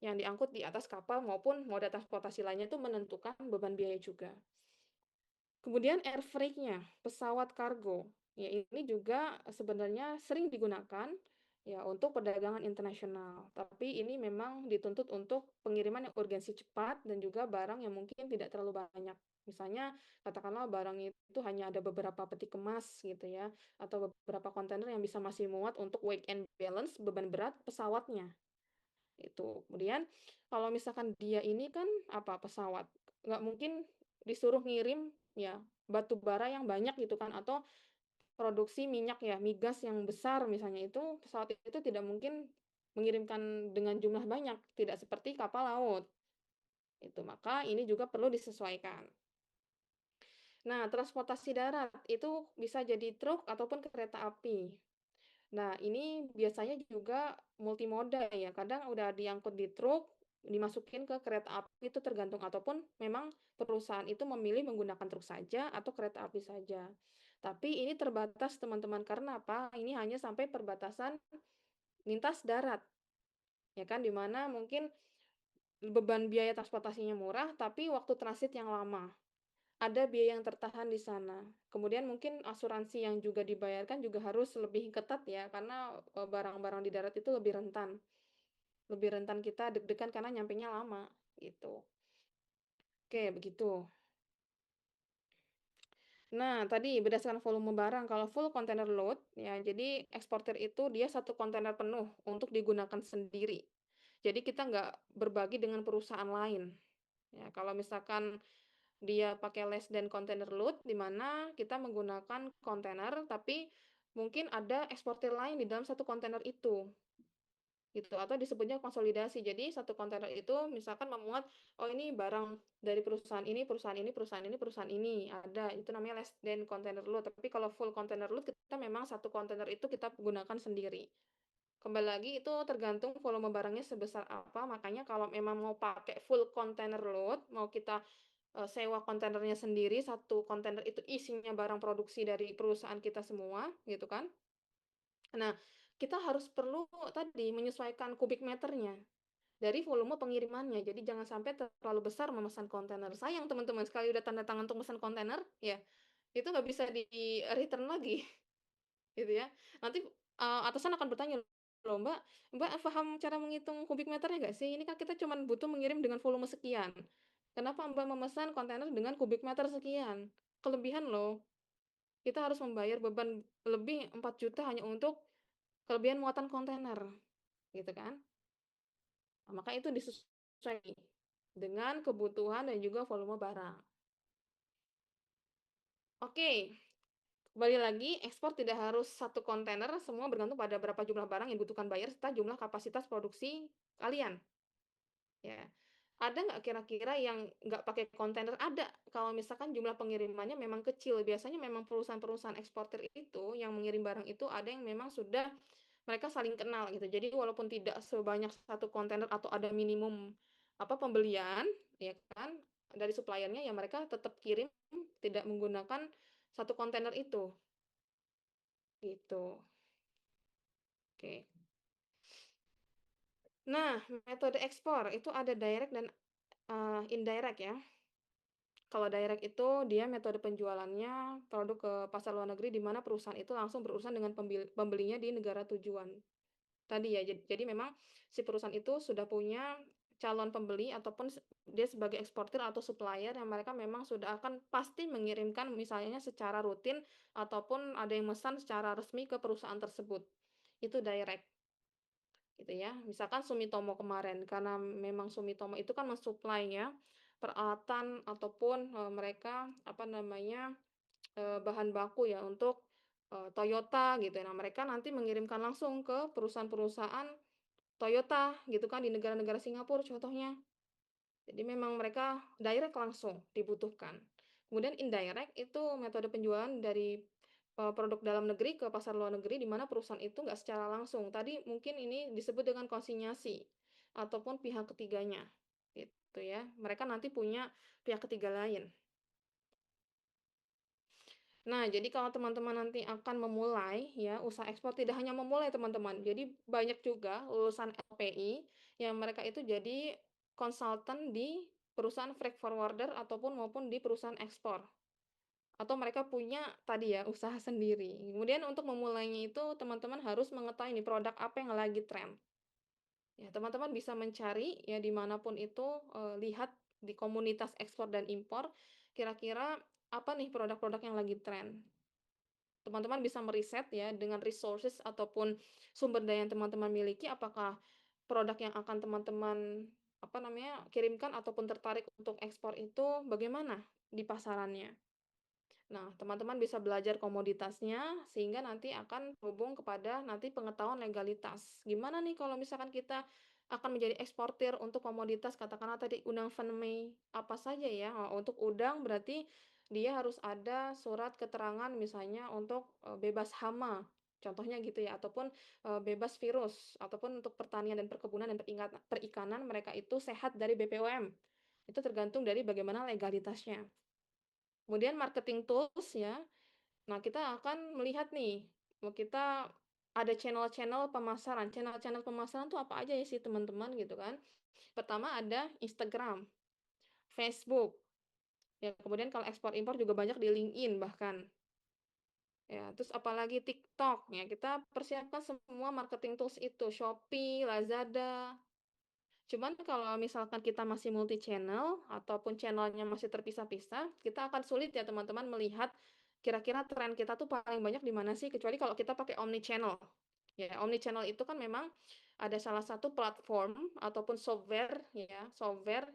yang diangkut di atas kapal maupun moda transportasi lainnya itu menentukan beban biaya juga. Kemudian air freight-nya, pesawat kargo. Ya, ini juga sebenarnya sering digunakan ya untuk perdagangan internasional. Tapi ini memang dituntut untuk pengiriman yang urgensi cepat dan juga barang yang mungkin tidak terlalu banyak. Misalnya katakanlah barang itu hanya ada beberapa peti kemas gitu ya, atau beberapa kontainer yang bisa masih muat untuk weight and balance, beban berat pesawatnya. Itu. Kemudian kalau misalkan dia ini kan apa pesawat, nggak mungkin disuruh ngirim ya batu bara yang banyak gitu kan, atau produksi minyak ya migas yang besar misalnya, itu pesawat itu tidak mungkin mengirimkan dengan jumlah banyak, tidak seperti kapal laut. Itu maka ini juga perlu disesuaikan. Nah, transportasi darat itu bisa jadi truk ataupun kereta api. Nah, ini biasanya juga multimoda ya. Kadang udah diangkut di truk, dimasukin ke kereta api, itu tergantung, ataupun memang perusahaan itu memilih menggunakan truk saja atau kereta api saja. Tapi ini terbatas teman-teman, karena apa? Ini hanya sampai perbatasan lintas darat. Ya kan, dimana mungkin beban biaya transportasinya murah, tapi waktu transit yang lama. Ada biaya yang tertahan di sana. Kemudian mungkin asuransi yang juga dibayarkan juga harus lebih ketat ya, karena barang-barang di darat itu lebih rentan. Lebih rentan kita deg-degan karena nyampenya lama gitu. Oke, begitu. Nah, tadi berdasarkan volume barang, kalau full container load ya, jadi eksportir itu dia satu kontainer penuh untuk digunakan sendiri. Jadi kita nggak berbagi dengan perusahaan lain. Ya, kalau misalkan dia pakai less than container load, di mana kita menggunakan kontainer, tapi mungkin ada eksportir lain di dalam satu kontainer itu, gitu. Atau disebutnya konsolidasi. Jadi satu kontainer itu misalkan memuat, oh ini barang dari perusahaan ini, perusahaan ini, perusahaan ini, perusahaan ini, ada. Itu namanya less than container load. Tapi kalau full container load, kita memang satu kontainer itu kita gunakan sendiri. Kembali lagi itu tergantung volume barangnya sebesar apa. Makanya kalau memang mau pakai full container load, mau kita sewa kontainernya sendiri, satu kontainer itu isinya barang produksi dari perusahaan kita semua, gitu kan. Nah, kita harus perlu tadi menyesuaikan kubik meternya. dari volume pengirimannya. Jadi jangan sampai terlalu besar memesan kontainer. Sayang teman-teman, sekali udah tanda tangan untuk pesan kontainer, ya itu nggak bisa di-return lagi, gitu ya. Nanti, atasan akan bertanya, "Loh Mbak, Mbak paham cara menghitung kubik meternya nggak sih? Ini kan kita cuman butuh mengirim dengan volume sekian. Kenapa Mbak memesan kontainer dengan kubik meter sekian? Kelebihan loh. Kita harus membayar beban lebih 4 juta hanya untuk kelebihan muatan kontainer," gitu kan. Nah, maka itu disesuaikan dengan kebutuhan dan juga volume barang. Oke, kembali lagi, ekspor tidak harus satu kontainer, semua bergantung pada berapa jumlah barang yang dibutuhkan buyer serta jumlah kapasitas produksi kalian. Ya, ada nggak kira-kira yang nggak pakai kontainer? Ada, kalau misalkan jumlah pengirimannya memang kecil. Biasanya memang perusahaan-perusahaan eksportir itu yang mengirim barang itu ada yang memang sudah mereka saling kenal gitu. Jadi walaupun tidak sebanyak satu kontainer atau ada minimum pembelian, ya kan, dari suppliernya, ya mereka tetap kirim tidak menggunakan satu kontainer itu, gitu. Oke. Nah, metode ekspor itu ada direct dan indirect ya. Kalau direct itu dia metode penjualannya produk ke pasar luar negeri di mana perusahaan itu langsung berurusan dengan pembelinya di negara tujuan. Tadi ya, jadi memang si perusahaan itu sudah punya calon pembeli ataupun dia sebagai eksportir atau supplier yang mereka memang sudah akan pasti mengirimkan misalnya secara rutin ataupun ada yang mesan secara resmi ke perusahaan tersebut. Itu direct. Gitu ya. Misalkan Sumitomo kemarin, karena memang Sumitomo itu kan mensuplai ya peralatan ataupun mereka bahan baku ya untuk Toyota gitu ya. Nah, mereka nanti mengirimkan langsung ke perusahaan-perusahaan Toyota gitu kan di negara-negara Singapura contohnya. Jadi memang mereka direct langsung dibutuhkan. Kemudian indirect itu metode penjualan dari produk dalam negeri ke pasar luar negeri di mana perusahaan itu nggak secara langsung. Tadi mungkin ini disebut dengan konsinyasi ataupun pihak ketiganya gitu ya. Mereka nanti punya pihak ketiga lain. Nah, jadi kalau teman-teman nanti akan memulai ya usaha ekspor, tidak hanya memulai teman-teman. Jadi banyak juga lulusan LPI yang mereka itu jadi konsultan di perusahaan freight forwarder ataupun maupun di perusahaan ekspor. Atau mereka punya tadi ya usaha sendiri. Kemudian untuk memulainya itu teman-teman harus mengetahui nih produk apa yang lagi tren. Ya, teman-teman bisa mencari ya dimanapun itu, lihat di komunitas ekspor dan impor, kira-kira apa nih produk-produk yang lagi tren. Teman-teman bisa meriset ya dengan resources ataupun sumber daya yang teman-teman miliki, apakah produk yang akan teman-teman kirimkan ataupun tertarik untuk ekspor itu bagaimana di pasarannya. Nah, teman-teman bisa belajar komoditasnya sehingga nanti akan hubung kepada nanti pengetahuan legalitas. Gimana nih kalau misalkan kita akan menjadi eksportir untuk komoditas katakanlah tadi udang fanmei apa saja ya? Untuk udang berarti dia harus ada surat keterangan misalnya untuk bebas hama. Contohnya gitu ya, ataupun bebas virus, ataupun untuk pertanian dan perkebunan dan perikanan mereka itu sehat dari BPOM. Itu tergantung dari bagaimana legalitasnya. Kemudian marketing tools ya. Nah, kita akan melihat nih, kita ada channel-channel pemasaran. Channel-channel pemasaran tuh apa aja ya sih teman-teman gitu kan. Pertama ada Instagram, Facebook. Ya, kemudian kalau ekspor impor juga banyak di LinkedIn bahkan. Ya, terus apalagi TikTok ya. Kita persiapkan semua marketing tools itu, Shopee, Lazada. Cuman kalau misalkan kita masih multi channel ataupun channelnya masih terpisah-pisah, kita akan sulit ya teman-teman melihat kira-kira tren kita tuh paling banyak di mana sih, kecuali kalau kita pakai omni channel. Ya, omni channel itu kan memang ada salah satu platform ataupun software ya, software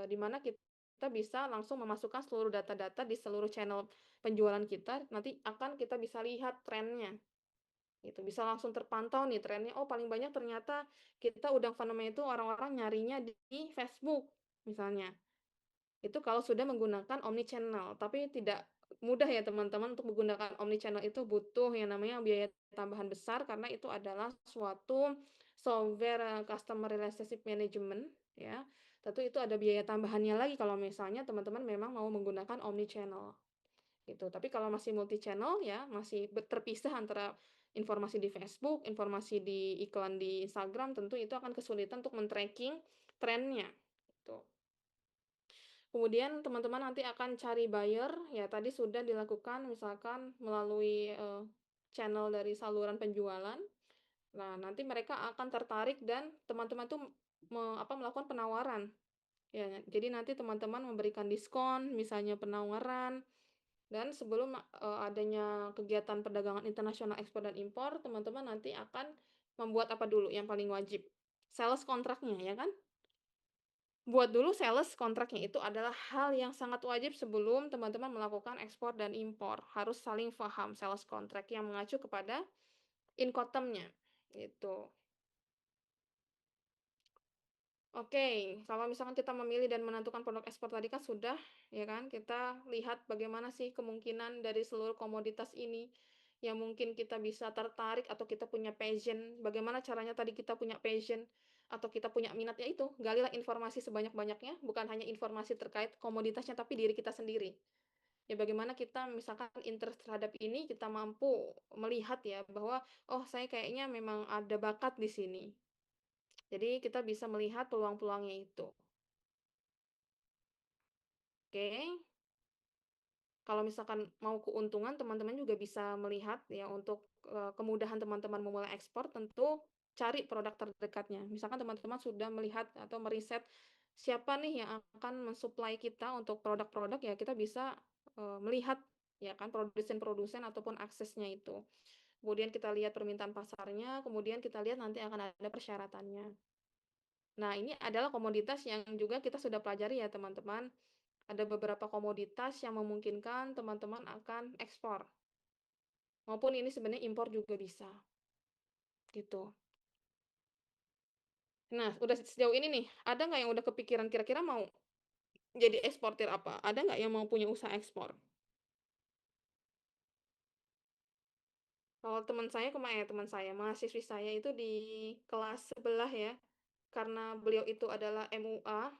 di mana kita bisa langsung memasukkan seluruh data-data di seluruh channel penjualan kita, nanti akan kita bisa lihat trennya. Gitu, bisa langsung terpantau nih trennya, oh paling banyak ternyata kita udang faname itu orang-orang nyarinya di Facebook misalnya. Itu kalau sudah menggunakan omnichannel, tapi tidak mudah ya teman-teman untuk menggunakan omnichannel itu butuh yang namanya biaya tambahan besar karena itu adalah suatu software customer relationship management ya. Tentu itu ada biaya tambahannya lagi kalau misalnya teman-teman memang mau menggunakan omnichannel gitu. Tapi kalau masih multi channel ya masih terpisah antara informasi di Facebook, informasi di iklan di Instagram, tentu itu akan kesulitan untuk men-tracking trennya, gitu. Kemudian teman-teman nanti akan cari buyer, ya tadi sudah dilakukan misalkan melalui, channel dari saluran penjualan. Nah, nanti mereka akan tertarik dan teman-teman tuh melakukan penawaran. Ya, jadi nanti teman-teman memberikan diskon, misalnya penawaran, dan sebelum, adanya kegiatan perdagangan internasional ekspor dan impor, teman-teman nanti akan membuat apa dulu yang paling wajib? Sales kontraknya, ya kan? Buat dulu sales kontraknya, itu adalah hal yang sangat wajib sebelum teman-teman melakukan ekspor dan impor. Harus saling paham sales kontrak yang mengacu kepada Incoterm-nya, gitu. Oke, kalau misalkan kita memilih dan menentukan produk ekspor tadi kan sudah, ya kan? Kita lihat bagaimana sih kemungkinan dari seluruh komoditas ini yang mungkin kita bisa tertarik atau kita punya passion. Bagaimana caranya tadi kita punya passion atau kita punya minat, ya itu, galilah informasi sebanyak-banyaknya, bukan hanya informasi terkait komoditasnya tapi diri kita sendiri. Ya bagaimana kita misalkan interest terhadap ini, kita mampu melihat ya bahwa, oh saya kayaknya memang ada bakat di sini. Jadi kita bisa melihat peluang-peluangnya itu. Oke. Kalau misalkan mau keuntungan, teman-teman juga bisa melihat ya untuk, kemudahan teman-teman memulai ekspor, tentu cari produk terdekatnya. Misalkan teman-teman sudah melihat atau meriset siapa nih yang akan mensuplai kita untuk produk-produk, ya kita bisa, melihat ya kan produsen-produsen ataupun aksesnya itu. Kemudian kita lihat permintaan pasarnya, kemudian kita lihat nanti akan ada persyaratannya. Nah, ini adalah komoditas yang juga kita sudah pelajari ya teman-teman. Ada beberapa komoditas yang memungkinkan teman-teman akan ekspor. Maupun ini sebenarnya impor juga bisa. Gitu. Nah, udah sejauh ini nih, ada nggak yang udah kepikiran kira-kira mau jadi eksportir apa? Ada nggak yang mau punya usaha ekspor? Kalau teman saya, mahasiswi saya itu di kelas sebelah ya, karena beliau itu adalah MUA,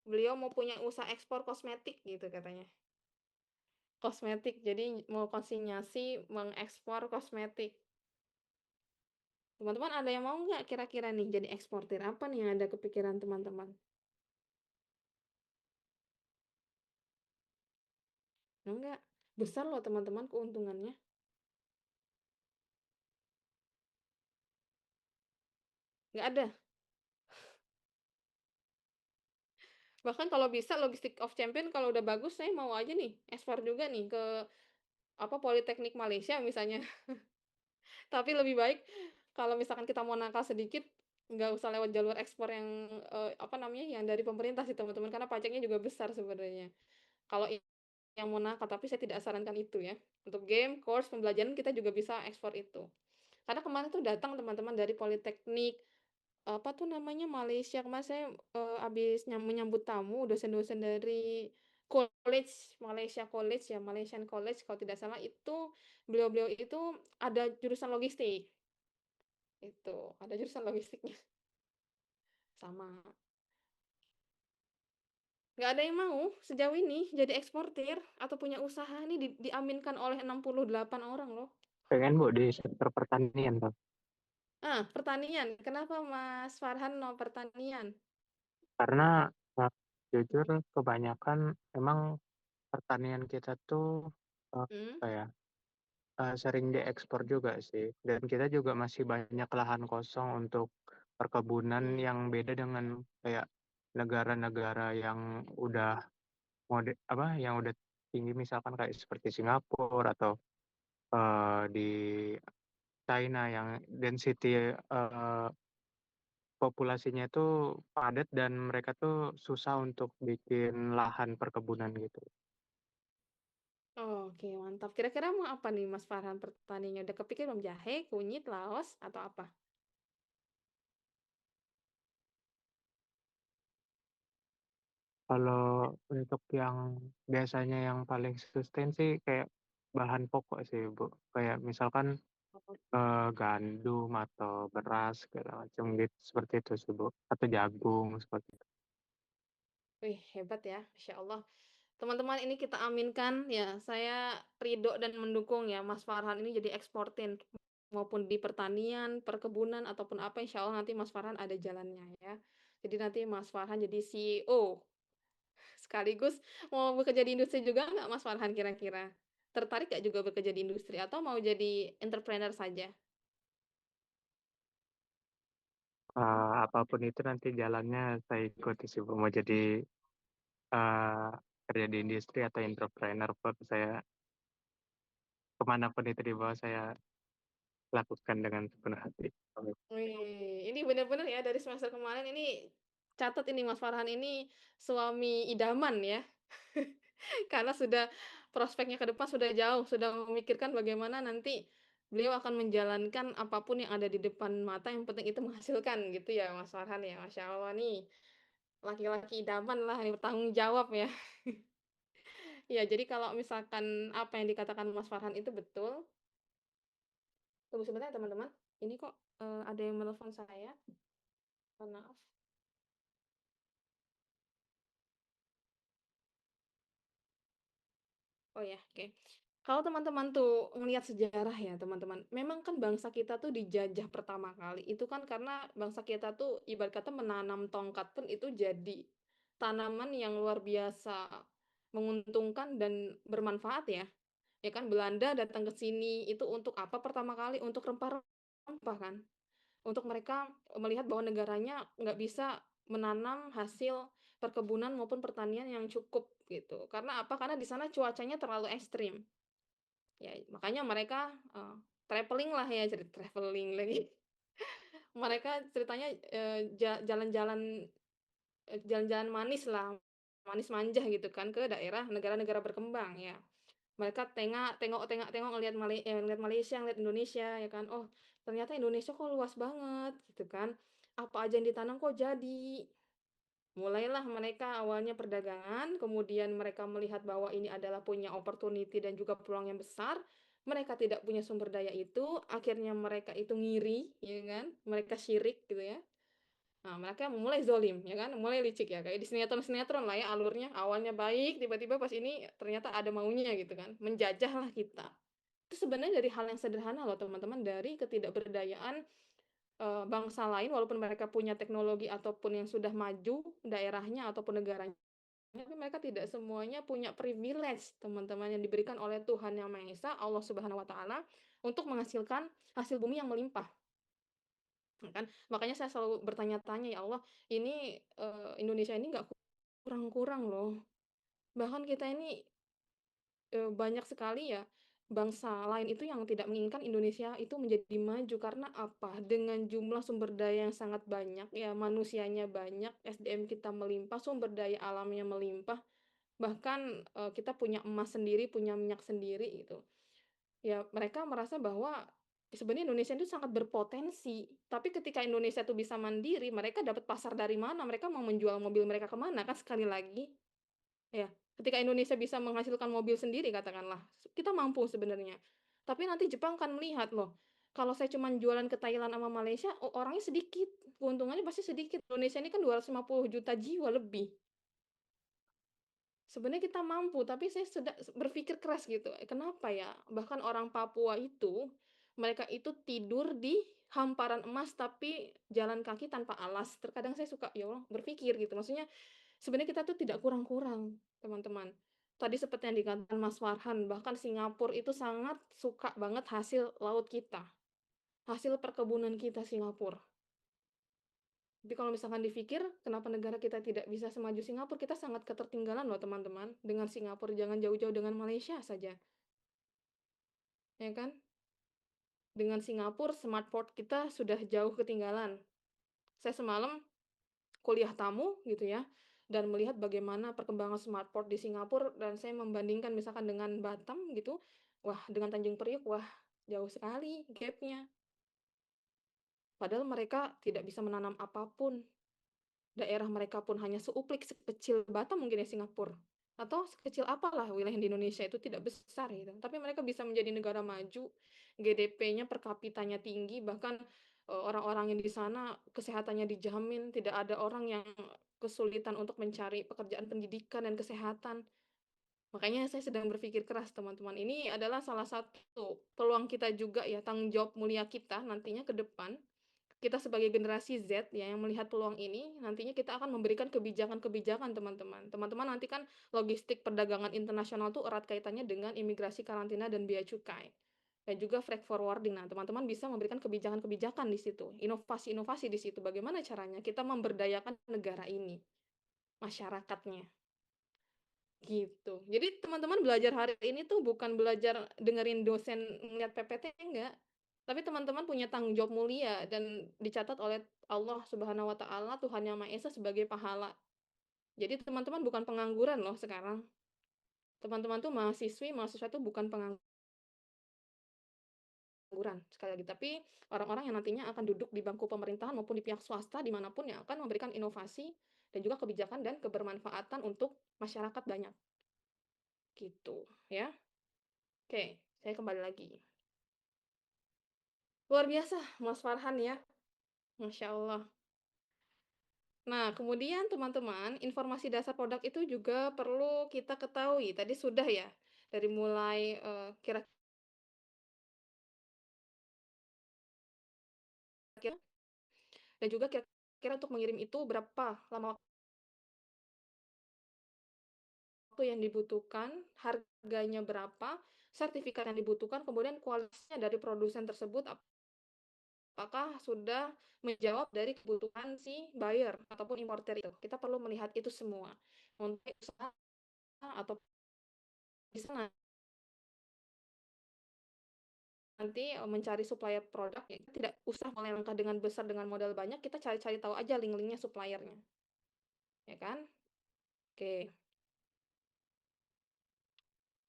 beliau mau punya usaha ekspor kosmetik gitu katanya. Kosmetik, jadi mau konsinyasi mengekspor kosmetik. Teman-teman ada yang mau nggak kira-kira nih jadi eksportir? Apa nih yang ada kepikiran teman-teman? Enggak. Besar loh teman-teman keuntungannya. Nggak ada. Bahkan kalau bisa logistik of champion kalau udah bagus saya mau aja nih ekspor juga nih ke Politeknik Malaysia misalnya. Tapi lebih baik kalau misalkan kita mau nakal sedikit, nggak usah lewat jalur ekspor yang, yang dari pemerintah sih teman-teman, karena pajaknya juga besar sebenarnya. Kalau yang mau nakal, tapi saya tidak sarankan itu ya. Untuk game, course, pembelajaran kita juga bisa ekspor itu. Karena kemarin tuh datang teman-teman dari Politeknik, Malaysia. Kemarin saya, habis menyambut tamu dosen-dosen dari college, Malaysia College ya, Malaysian College kalau tidak salah itu, beliau-beliau itu ada jurusan logistik. Itu, ada jurusan logistiknya. Sama. Nggak ada yang mau sejauh ini jadi eksportir atau punya usaha, ini diaminkan oleh 68 orang loh. Pengen Bu di sektor pertanian tuh. Pertanian. Kenapa Mas Farhan mau pertanian? Karena jujur kebanyakan emang pertanian kita tuh Hmm? sering diekspor juga sih. Dan kita juga masih banyak lahan kosong untuk perkebunan yang beda dengan kayak negara-negara yang udah yang udah tinggi misalkan kayak seperti Singapura atau di China yang density populasinya itu padat dan mereka tuh susah untuk bikin lahan perkebunan gitu. Oke, mantap. Kira-kira mau apa nih Mas Farhan pertaniannya? Udah kepikir belum? Jahe, kunyit, laos, atau apa? Kalau untuk yang biasanya yang paling sustain sih kayak bahan pokok sih Bu. Kayak misalkan gandum atau beras segala macam gitu seperti itu sih Bu. Atau jagung seperti itu. Wih, hebat ya, Masya Allah. Teman-teman ini kita aminkan ya, saya ridho dan mendukung ya Mas Farhan ini jadi eksportir maupun di pertanian, perkebunan ataupun apa insya Allah nanti Mas Farhan ada jalannya ya. Jadi nanti Mas Farhan jadi CEO. Sekaligus mau bekerja di industri juga nggak Mas Farhan kira-kira? Tertarik nggak juga bekerja di industri atau mau jadi entrepreneur saja? Apapun itu nanti jalannya saya ikuti sih, Bu. Mau jadi eh, kerja di industri atau entrepreneur pun saya kemanapun itu dibawa saya lakukan dengan sepenuh hati. Wih, ini benar-benar ya dari semester kemarin ini catat ini Mas Farhan ini suami idaman ya. Karena sudah prospeknya ke depan sudah jauh, sudah memikirkan bagaimana nanti beliau akan menjalankan apapun yang ada di depan mata, yang penting itu menghasilkan gitu ya Mas Farhan ya. Masya Allah nih, laki-laki idaman lah, yang bertanggung jawab ya. Ya, jadi kalau misalkan apa yang dikatakan Mas Farhan itu betul, tunggu sebentar ya teman-teman. Ini kok ada yang menelpon saya. Mohon maaf. Oh ya, oke. Kalau teman-teman tuh ngelihat sejarah ya teman-teman, memang kan bangsa kita tuh dijajah pertama kali itu kan karena bangsa kita tuh ibarat kata menanam tongkat pun itu jadi tanaman yang luar biasa menguntungkan dan bermanfaat ya. Ya kan Belanda datang ke sini itu untuk apa pertama kali? Untuk rempah-rempah kan. Untuk mereka melihat bahwa negaranya nggak bisa menanam hasil perkebunan maupun pertanian yang cukup gitu. Karena apa? Karena di sana cuacanya terlalu ekstrim. Ya, makanya mereka traveling lah ya, jadi traveling lagi. Mereka ceritanya jalan-jalan jalan-jalan manis lah, manis manja gitu kan ke daerah negara-negara berkembang ya. Mereka tengok ngelihat Malaysia, ngelihat Indonesia ya kan. Oh, ternyata Indonesia kok luas banget gitu kan. Apa aja yang ditanam kok jadi. Mulailah mereka awalnya perdagangan, kemudian mereka melihat bahwa ini adalah punya opportunity dan juga peluang yang besar. Mereka tidak punya sumber daya itu, akhirnya mereka itu ngiri, ya kan? Mereka syirik gitu ya. Nah, mereka mulai zolim, ya kan? Mulai licik ya, kayak di sinetron-sinetron lah ya alurnya. Awalnya baik, tiba-tiba pas ini ternyata ada maunya gitu kan. Menjajahlah kita. Itu sebenarnya dari hal yang sederhana loh teman-teman, dari ketidakberdayaan bangsa lain walaupun mereka punya teknologi ataupun yang sudah maju daerahnya ataupun negaranya, tapi mereka tidak semuanya punya privilege teman-teman yang diberikan oleh Tuhan Yang Maha Esa, Allah Subhanahu wa taala untuk menghasilkan hasil bumi yang melimpah. Ya kan? Makanya saya selalu bertanya-tanya, ya Allah, ini Indonesia ini nggak kurang-kurang loh. Bahkan kita ini banyak sekali ya bangsa lain itu yang tidak menginginkan Indonesia itu menjadi maju karena apa? Dengan jumlah sumber daya yang sangat banyak ya, manusianya banyak, SDM kita melimpah, sumber daya alamnya melimpah, bahkan kita punya emas sendiri, punya minyak sendiri gitu. Ya, mereka merasa bahwa sebenarnya Indonesia itu sangat berpotensi. Tapi ketika Indonesia itu bisa mandiri, mereka dapat pasar dari mana? Mereka mau menjual mobil mereka kemana? Kan sekali lagi ya, ketika Indonesia bisa menghasilkan mobil sendiri katakanlah, kita mampu sebenarnya. Tapi nanti Jepang kan melihat loh, kalau saya cuma jualan ke Thailand sama Malaysia, orangnya sedikit, keuntungannya pasti sedikit. Indonesia ini kan 250 juta jiwa lebih. Sebenarnya kita mampu, tapi saya sudah berpikir keras gitu. Kenapa ya? Bahkan orang Papua itu, mereka itu tidur di hamparan emas tapi jalan kaki tanpa alas. Terkadang saya suka ya Allah berpikir gitu. Maksudnya sebenarnya kita tuh tidak kurang-kurang, teman-teman. Tadi seperti yang dikatakan Mas Farhan, bahkan Singapura itu sangat suka banget hasil laut kita. Hasil perkebunan kita Singapura. Tapi kalau misalkan dipikir, kenapa negara kita tidak bisa semaju Singapura? Kita sangat ketertinggalan loh teman-teman. Dengan Singapura jangan jauh-jauh dengan Malaysia saja. Ya kan? Dengan Singapura, smartport kita sudah jauh ketinggalan. Saya semalam kuliah tamu gitu ya, dan melihat bagaimana perkembangan smartport di Singapura, dan saya membandingkan misalkan dengan Batam gitu, wah dengan Tanjung Priok, wah jauh sekali gapnya. Padahal mereka tidak bisa menanam apapun. Daerah mereka pun hanya seuplik sekecil Batam mungkin ya Singapura. Atau sekecil apalah wilayah di Indonesia itu tidak besar gitu. Tapi mereka bisa menjadi negara maju, GDP-nya per kapitanya tinggi, bahkan orang-orang yang di sana kesehatannya dijamin, tidak ada orang yang kesulitan untuk mencari pekerjaan pendidikan dan kesehatan. Makanya saya sedang berpikir keras teman-teman. Ini adalah salah satu peluang kita juga ya, tanggung jawab mulia kita nantinya ke depan kita sebagai generasi Z ya yang melihat peluang ini, nantinya kita akan memberikan kebijakan-kebijakan teman-teman. Teman-teman nanti kan logistik perdagangan internasional tuh erat kaitannya dengan imigrasi, karantina, dan bea cukai. Dan juga freight forwarding. Nah, teman-teman bisa memberikan kebijakan-kebijakan di situ, inovasi-inovasi di situ. Bagaimana caranya kita memberdayakan negara ini, masyarakatnya. Gitu. Jadi teman-teman belajar hari ini tuh bukan belajar dengerin dosen ngeliat PPT, enggak. Tapi teman-teman punya tanggung jawab mulia dan dicatat oleh Allah Subhanahu wa Ta'ala, Tuhan Yang Maha Esa, sebagai pahala. Jadi teman-teman bukan pengangguran loh sekarang. Teman-teman tuh mahasiswa tuh bukan pengangguran sekali lagi, tapi orang-orang yang nantinya akan duduk di bangku pemerintahan maupun di pihak swasta dimanapun yang akan memberikan inovasi dan juga kebijakan dan kebermanfaatan untuk masyarakat banyak. Gitu ya. Oke, saya kembali lagi. Luar biasa, Mas Farhan ya. Masya Allah. Nah, kemudian teman-teman, informasi dasar produk itu juga perlu kita ketahui. Tadi sudah ya, dari mulai kira-kira dan juga kira-kira untuk mengirim itu berapa lama waktu yang dibutuhkan, harganya berapa, sertifikat yang dibutuhkan, kemudian kualitasnya dari produsen tersebut apakah sudah menjawab dari kebutuhan si buyer ataupun importer itu. Kita perlu melihat itu semua. Untuk usaha atau bisa nanti mencari supplier produk, ya kita tidak usah mulai langkah dengan besar dengan modal banyak, kita cari-cari tahu aja link-linknya suppliernya. Ya kan? Oke.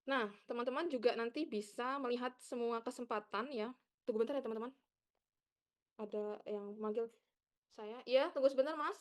Nah, teman-teman juga nanti bisa melihat semua kesempatan ya. Tunggu bentar ya teman-teman. Ada yang manggil saya. Iya, tunggu sebentar, Mas.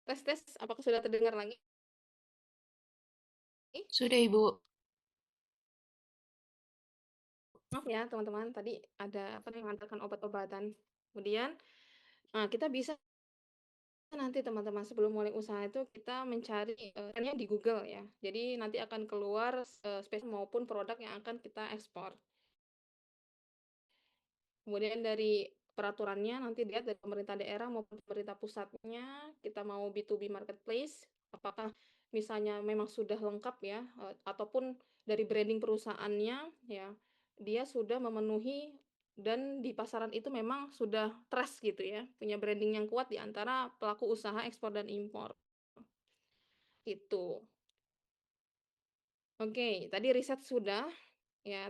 Tes, apakah sudah terdengar lagi? Sudah, Ibu. Maaf ya, teman-teman, tadi ada apa nih, mengantarkan obat-obatan. Kemudian, kita bisa nanti teman-teman sebelum mulai usaha itu kita mencari trennya di Google ya. Jadi nanti akan keluar spesies maupun produk yang akan kita ekspor. Kemudian dari peraturannya nanti dilihat dari pemerintah daerah maupun pemerintah pusatnya, kita mau B2B marketplace, apakah misalnya memang sudah lengkap ya, ataupun dari branding perusahaannya ya, dia sudah memenuhi dan di pasaran itu memang sudah trust gitu ya, punya branding yang kuat di antara pelaku usaha ekspor dan impor. Itu. Oke, tadi riset sudah ya,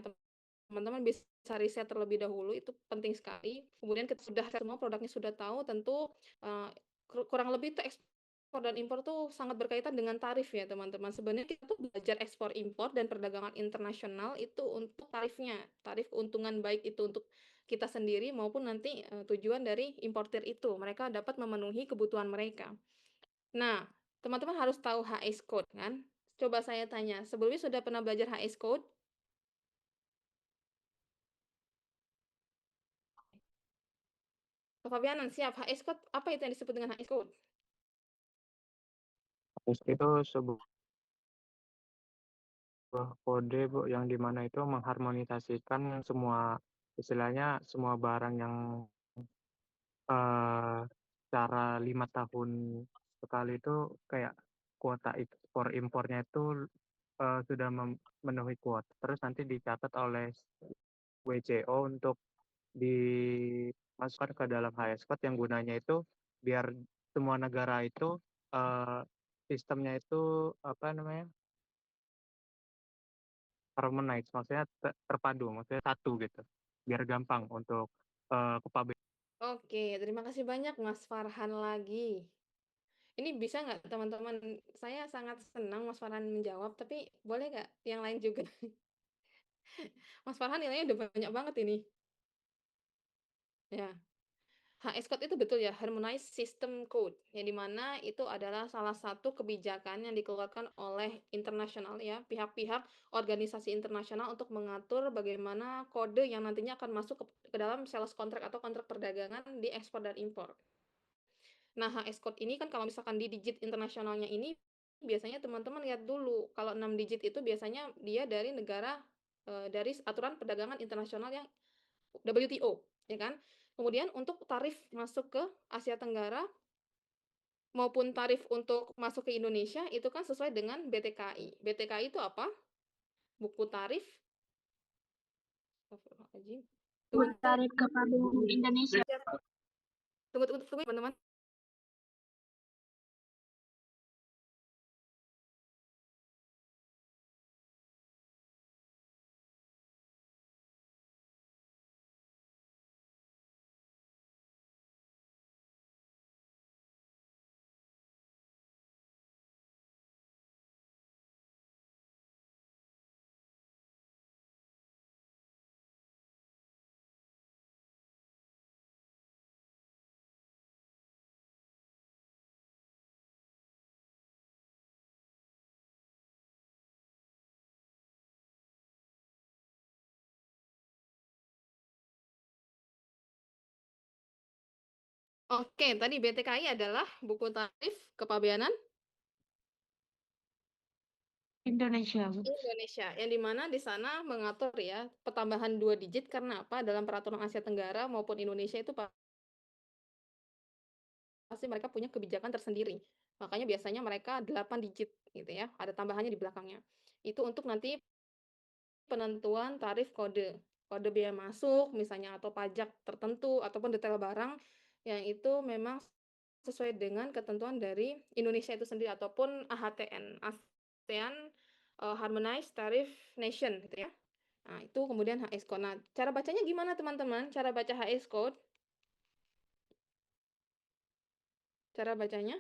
teman-teman bisa riset terlebih dahulu, itu penting sekali. Kemudian kita sudah semua produknya sudah tahu, tentu kurang lebih itu ekspor dan impor tuh sangat berkaitan dengan tarif ya teman-teman. Sebenarnya kita tuh belajar ekspor impor dan perdagangan internasional itu untuk tarifnya, tarif keuntungan baik itu untuk kita sendiri maupun nanti tujuan dari importer itu, mereka dapat memenuhi kebutuhan mereka. Nah, teman-teman harus tahu HS code kan? Coba saya tanya, sebelumnya sudah pernah belajar HS code? Pak Fabianan, siap. HS code, apa itu yang disebut dengan HS code? Itu sebuah kode, Bu, yang dimana itu mengharmonisasikan semua, istilahnya semua barang yang secara 5 tahun sekali itu kayak kuota ekspor impornya itu sudah memenuhi kuota. Terus nanti dicatat oleh WCO untuk dimasukkan ke dalam HS code yang gunanya itu biar semua negara itu sistemnya itu apa namanya, harmonize, maksudnya terpadu, maksudnya satu gitu, biar gampang untuk kepabeanan. Oke, terima kasih banyak Mas Farhan lagi. Ini bisa nggak teman-teman, saya sangat senang Mas Farhan menjawab, tapi boleh nggak yang lain juga? Mas Farhan nilainya udah banyak banget ini. Ya. HS Code itu betul ya, Harmonized System Code, yang dimana itu adalah salah satu kebijakan yang dikeluarkan oleh internasional ya, pihak-pihak organisasi internasional untuk mengatur bagaimana kode yang nantinya akan masuk ke dalam sales contract atau kontrak perdagangan di ekspor dan impor. Nah, HS Code ini kan kalau misalkan di digit internasionalnya ini, biasanya teman-teman lihat dulu, kalau 6 digit itu biasanya dia dari negara, dari aturan perdagangan internasional yang WTO, ya kan? Kemudian untuk tarif masuk ke Asia Tenggara maupun tarif untuk masuk ke Indonesia itu kan sesuai dengan BTKI. BTKI itu apa? Buku tarif. Astagfirullahaladzim. Tarif Kepabeanan Indonesia. Tunggu teman-teman. Oke, tadi BTKI adalah buku tarif kepabeanan Indonesia. Indonesia, yang dimana di sana mengatur ya pertambahan 2 digit karena apa? Dalam peraturan Asia Tenggara maupun Indonesia itu pasti mereka punya kebijakan tersendiri. Makanya biasanya mereka 8 digit gitu ya, ada tambahannya di belakangnya. Itu untuk nanti penentuan tarif kode. Kode biaya masuk misalnya atau pajak tertentu ataupun detail barang yang itu memang sesuai dengan ketentuan dari Indonesia itu sendiri ataupun AHTN, ASEAN Harmonized Tariff Nation gitu ya. Nah, itu kemudian HS Code. Nah, cara bacanya gimana teman-teman? Cara baca HS Code? Cara bacanya?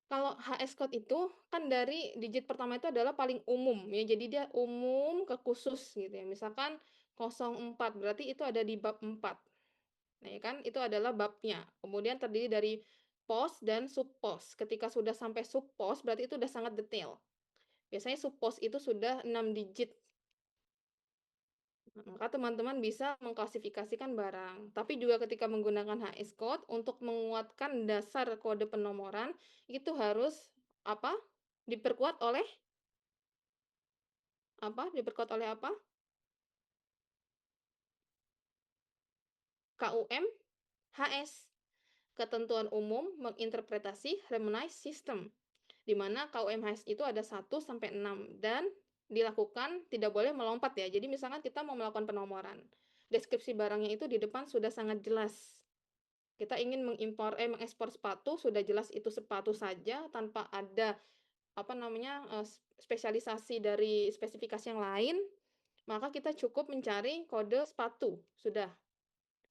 Kalau HS Code itu kan dari digit pertama itu adalah paling umum ya. Jadi dia umum ke khusus gitu ya. Misalkan 04 berarti itu ada di bab 4. Nah, ya kan itu adalah babnya. Kemudian terdiri dari pos dan subpos. Ketika sudah sampai subpos berarti itu udah sangat detail. Biasanya subpos itu sudah 6 digit. Maka teman-teman bisa mengklasifikasikan barang. Tapi juga ketika menggunakan HS Code untuk menguatkan dasar kode penomoran itu harus apa? Diperkuat oleh apa? Diperkuat oleh apa? KUM HS. Ketentuan umum menginterpretasi harmonized system, di mana KUM-HS itu ada 1 sampai 6 dan dilakukan tidak boleh melompat ya. Jadi misalkan kita mau melakukan penomoran, deskripsi barangnya itu di depan sudah sangat jelas. Kita ingin mengekspor sepatu, sudah jelas itu sepatu saja tanpa ada apa namanya spesialisasi dari spesifikasi yang lain, maka kita cukup mencari kode sepatu sudah.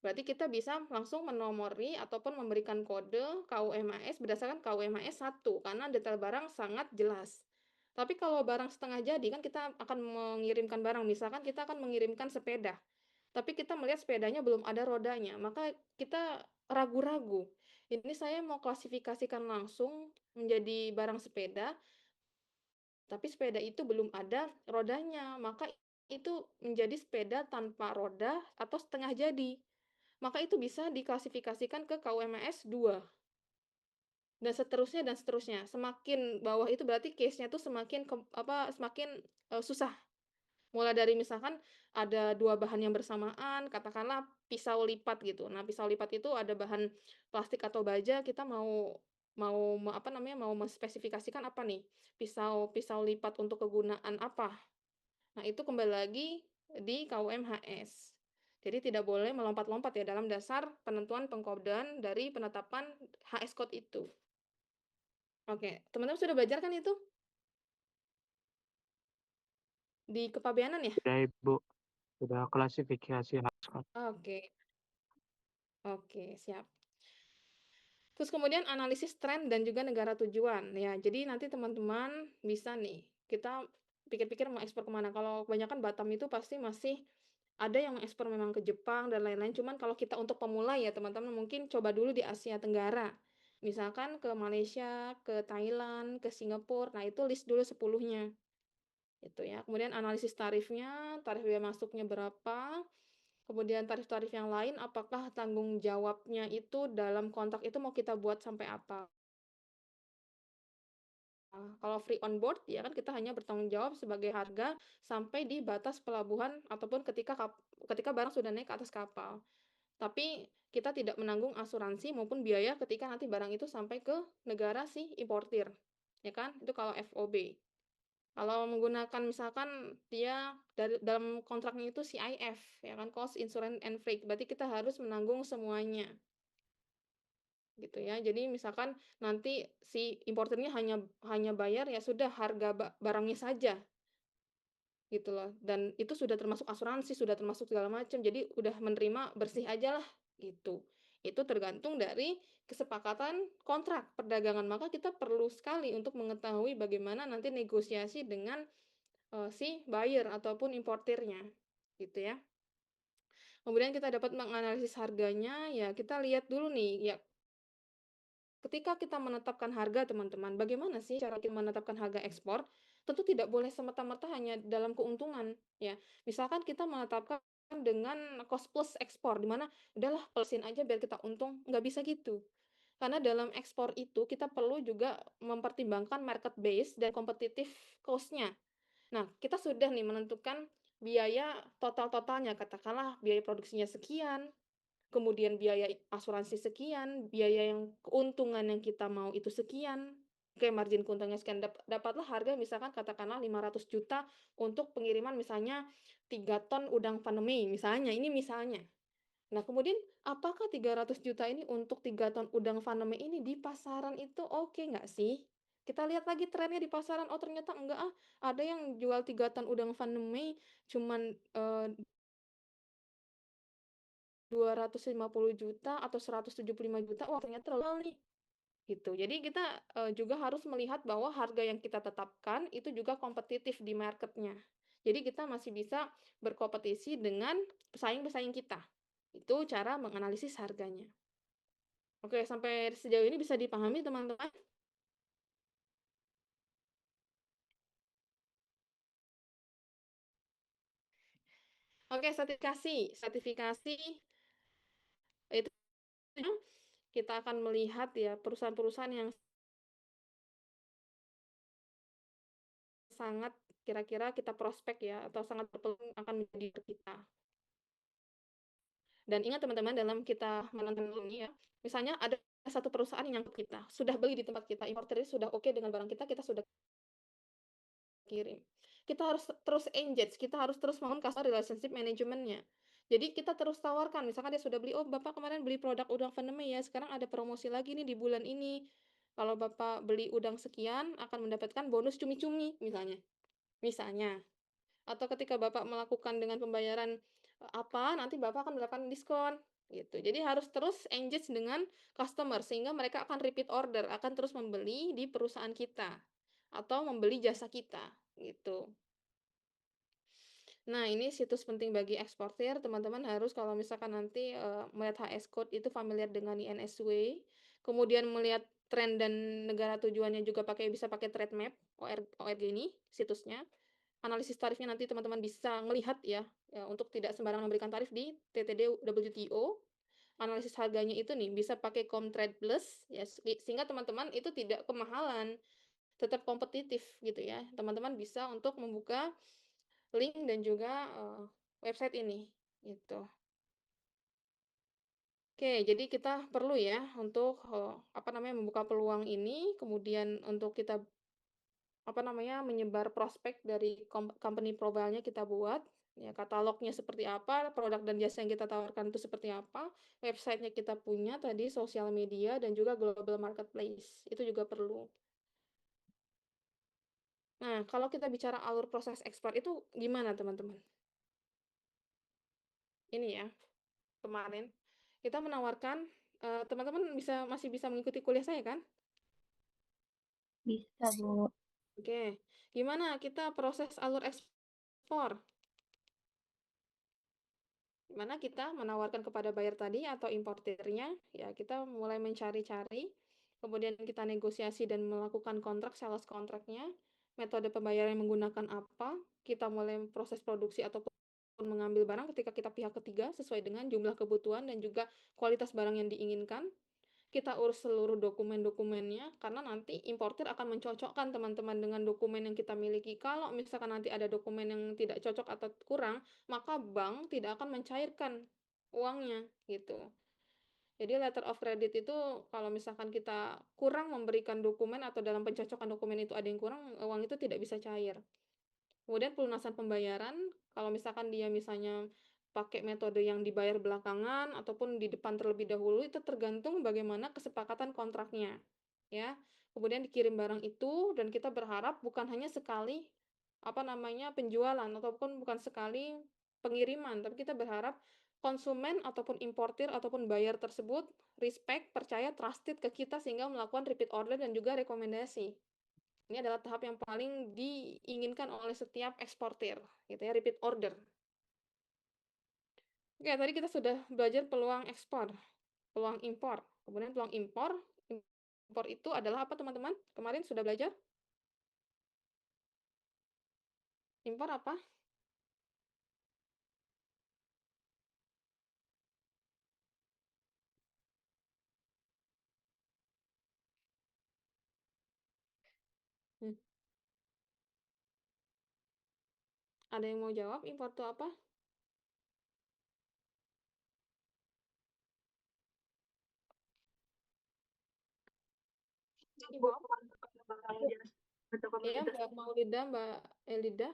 Berarti kita bisa langsung menomori ataupun memberikan kode KUM-HS berdasarkan KUM-HS 1 karena detail barang sangat jelas. Tapi kalau barang setengah jadi kan kita akan mengirimkan barang, misalkan kita akan mengirimkan sepeda. Tapi kita melihat sepedanya belum ada rodanya, maka kita ragu-ragu. Ini saya mau klasifikasikan langsung menjadi barang sepeda, tapi sepeda itu belum ada rodanya, maka itu menjadi sepeda tanpa roda atau setengah jadi. Maka itu bisa diklasifikasikan ke KUM-HS 2. Dan seterusnya. Semakin bawah itu berarti case-nya tuh semakin susah. Mulai dari misalkan ada 2 bahan yang bersamaan, katakanlah pisau lipat gitu. Nah, pisau lipat itu ada bahan plastik atau baja, kita mau mengspesifikasikan apa nih? Pisau lipat untuk kegunaan apa? Nah, itu kembali lagi di KUM-HS. Jadi tidak boleh melompat-lompat ya dalam dasar penentuan pengkodean dari penetapan HS Code itu. Oke, teman-teman sudah belajar kan itu? Di kepabeanan ya? Udah Ibu, Sudah klasifikasi hotspot. Oke. Oke, siap. Terus kemudian analisis tren dan juga negara tujuan. Ya, jadi nanti teman-teman bisa nih, kita pikir-pikir mau ekspor kemana. Kalau kebanyakan Batam itu pasti masih ada yang ekspor memang ke Jepang dan lain-lain. Cuman kalau kita untuk pemula ya teman-teman mungkin coba dulu di Asia Tenggara. Misalkan ke Malaysia, ke Thailand, ke Singapura. Nah, itu list dulu 10-nya. Itu ya. Kemudian analisis tarifnya, tarif biaya masuknya berapa, kemudian tarif-tarif yang lain, apakah tanggung jawabnya itu dalam kontrak itu mau kita buat sampai apa. Kalau free on board, ya kan kita hanya bertanggung jawab sebagai harga sampai di batas pelabuhan ataupun ketika barang sudah naik ke atas kapal. Tapi kita tidak menanggung asuransi maupun biaya ketika nanti barang itu sampai ke negara si importir. Ya kan? Itu kalau FOB. Kalau menggunakan misalkan dia dalam kontraknya itu CIF, ya kan, Cost, Insurance, and Freight, berarti kita harus menanggung semuanya. Gitu ya. Jadi misalkan nanti si importernya hanya bayar ya sudah harga barangnya saja. Gitu loh. Dan itu sudah termasuk asuransi, sudah termasuk segala macam. Jadi udah menerima bersih aja lah gitu. Itu tergantung dari kesepakatan kontrak perdagangan. Maka kita perlu sekali untuk mengetahui bagaimana nanti negosiasi dengan si buyer ataupun importirnya gitu ya. Kemudian kita dapat menganalisis harganya, ya kita lihat dulu nih, ya ketika kita menetapkan harga teman-teman, bagaimana sih cara kita menetapkan harga ekspor? Tentu tidak boleh semata-mata hanya dalam keuntungan, ya. Misalkan kita menetapkan dengan cost plus ekspor, di mana udahlah plusin aja biar kita untung, nggak bisa gitu. Karena dalam ekspor itu kita perlu juga mempertimbangkan market base dan competitive cost-nya. Nah, kita sudah nih menentukan biaya total-totalnya, katakanlah biaya produksinya sekian, kemudian biaya asuransi sekian, biaya yang keuntungan yang kita mau itu sekian, oke margin keuntungannya sekian, dapatlah harga misalkan katakanlah 500 juta untuk pengiriman misalnya 3 ton udang faname, misalnya, ini misalnya. Nah, kemudian apakah 300 juta ini untuk 3 ton udang faname ini di pasaran itu oke nggak sih? Kita lihat lagi trennya di pasaran, oh ternyata enggak ah, ada yang jual 3 ton udang faname cuman 250 juta atau 175 juta, wah ternyata terlalu mahal nih. Gitu. Jadi kita juga harus melihat bahwa harga yang kita tetapkan itu juga kompetitif di marketnya. Jadi kita masih bisa berkompetisi dengan pesaing-pesaing kita. Itu cara menganalisis harganya. Oke, sampai sejauh ini bisa dipahami teman-teman? Oke, sertifikasi. Sertifikasi itu kita akan melihat ya perusahaan-perusahaan yang sangat kira-kira kita prospek ya atau sangat berpeluang akan menjadi kita. Dan ingat teman-teman dalam kita menonton ini ya, misalnya ada satu perusahaan yang nyangkut kita, sudah beli di tempat kita, importernya sudah oke dengan barang kita, kita sudah kirim. Kita harus terus engage, kita harus terus bangun customer relationship management-nya. Jadi kita terus tawarkan, misalkan dia sudah beli, oh Bapak kemarin beli produk udang faname ya, sekarang ada promosi lagi nih di bulan ini. Kalau Bapak beli udang sekian, akan mendapatkan bonus cumi-cumi misalnya. Misalnya. Atau ketika Bapak melakukan dengan pembayaran apa, nanti Bapak akan mendapatkan diskon gitu. Jadi harus terus engage dengan customer sehingga mereka akan repeat order, akan terus membeli di perusahaan kita atau membeli jasa kita gitu. Nah, ini situs penting bagi eksportir. Teman-teman harus kalau misalkan nanti melihat HS code itu familiar dengan INSW, kemudian melihat tren dan negara tujuannya juga bisa pakai trade map ORG ini situsnya. Analisis tarifnya nanti teman-teman bisa melihat ya, untuk tidak sembarangan memberikan tarif di TTD WTO. Analisis harganya itu nih bisa pakai Comtrade Plus ya, sehingga teman-teman itu tidak kemahalan, tetap kompetitif gitu ya. Teman-teman bisa untuk membuka link dan juga website ini gitu. Oke, jadi kita perlu ya untuk membuka peluang ini, kemudian untuk kita menyebar prospek dari company profile-nya kita buat, ya katalognya seperti apa, produk dan jasa yang kita tawarkan itu seperti apa, websitenya kita punya tadi, sosial media dan juga global marketplace itu juga perlu. Nah, kalau kita bicara alur proses ekspor itu gimana teman-teman? ini ya, kemarin kita menawarkan, teman-teman masih bisa mengikuti kuliah saya kan? Bisa, Bu. Oke, gimana kita proses alur ekspor? Dimana kita menawarkan kepada buyer tadi atau importirnya, ya kita mulai mencari-cari, kemudian kita negosiasi dan melakukan kontrak, sales kontraknya, metode pembayaran yang menggunakan apa, kita mulai proses produksi ataupun mengambil barang ketika kita pihak ketiga sesuai dengan jumlah kebutuhan dan juga kualitas barang yang diinginkan. Kita urus seluruh dokumen-dokumennya, karena nanti importir akan mencocokkan teman-teman dengan dokumen yang kita miliki. Kalau misalkan nanti ada dokumen yang tidak cocok atau kurang, maka bank tidak akan mencairkan uangnya, gitu. Jadi letter of credit itu kalau misalkan kita kurang memberikan dokumen atau dalam pencocokan dokumen itu ada yang kurang, uang itu tidak bisa cair. Kemudian pelunasan pembayaran, kalau misalkan dia misalnya pakai metode yang dibayar belakangan ataupun di depan terlebih dahulu, itu tergantung bagaimana kesepakatan kontraknya, ya. Kemudian dikirim barang itu dan kita berharap bukan hanya sekali penjualan ataupun bukan sekali pengiriman, tapi kita berharap konsumen ataupun importir ataupun buyer tersebut respect, percaya, trusted ke kita sehingga melakukan repeat order dan juga rekomendasi. Ini adalah tahap yang paling diinginkan oleh setiap eksportir, gitu ya, repeat order. Oke, tadi kita sudah belajar peluang ekspor, peluang impor. Kemudian peluang impor, impor itu adalah apa teman-teman? Kemarin sudah belajar? Impor apa? Hmm. Ada yang mau jawab impor itu apa? Impor? Ya, Mbak Maulida, Mbak Elida.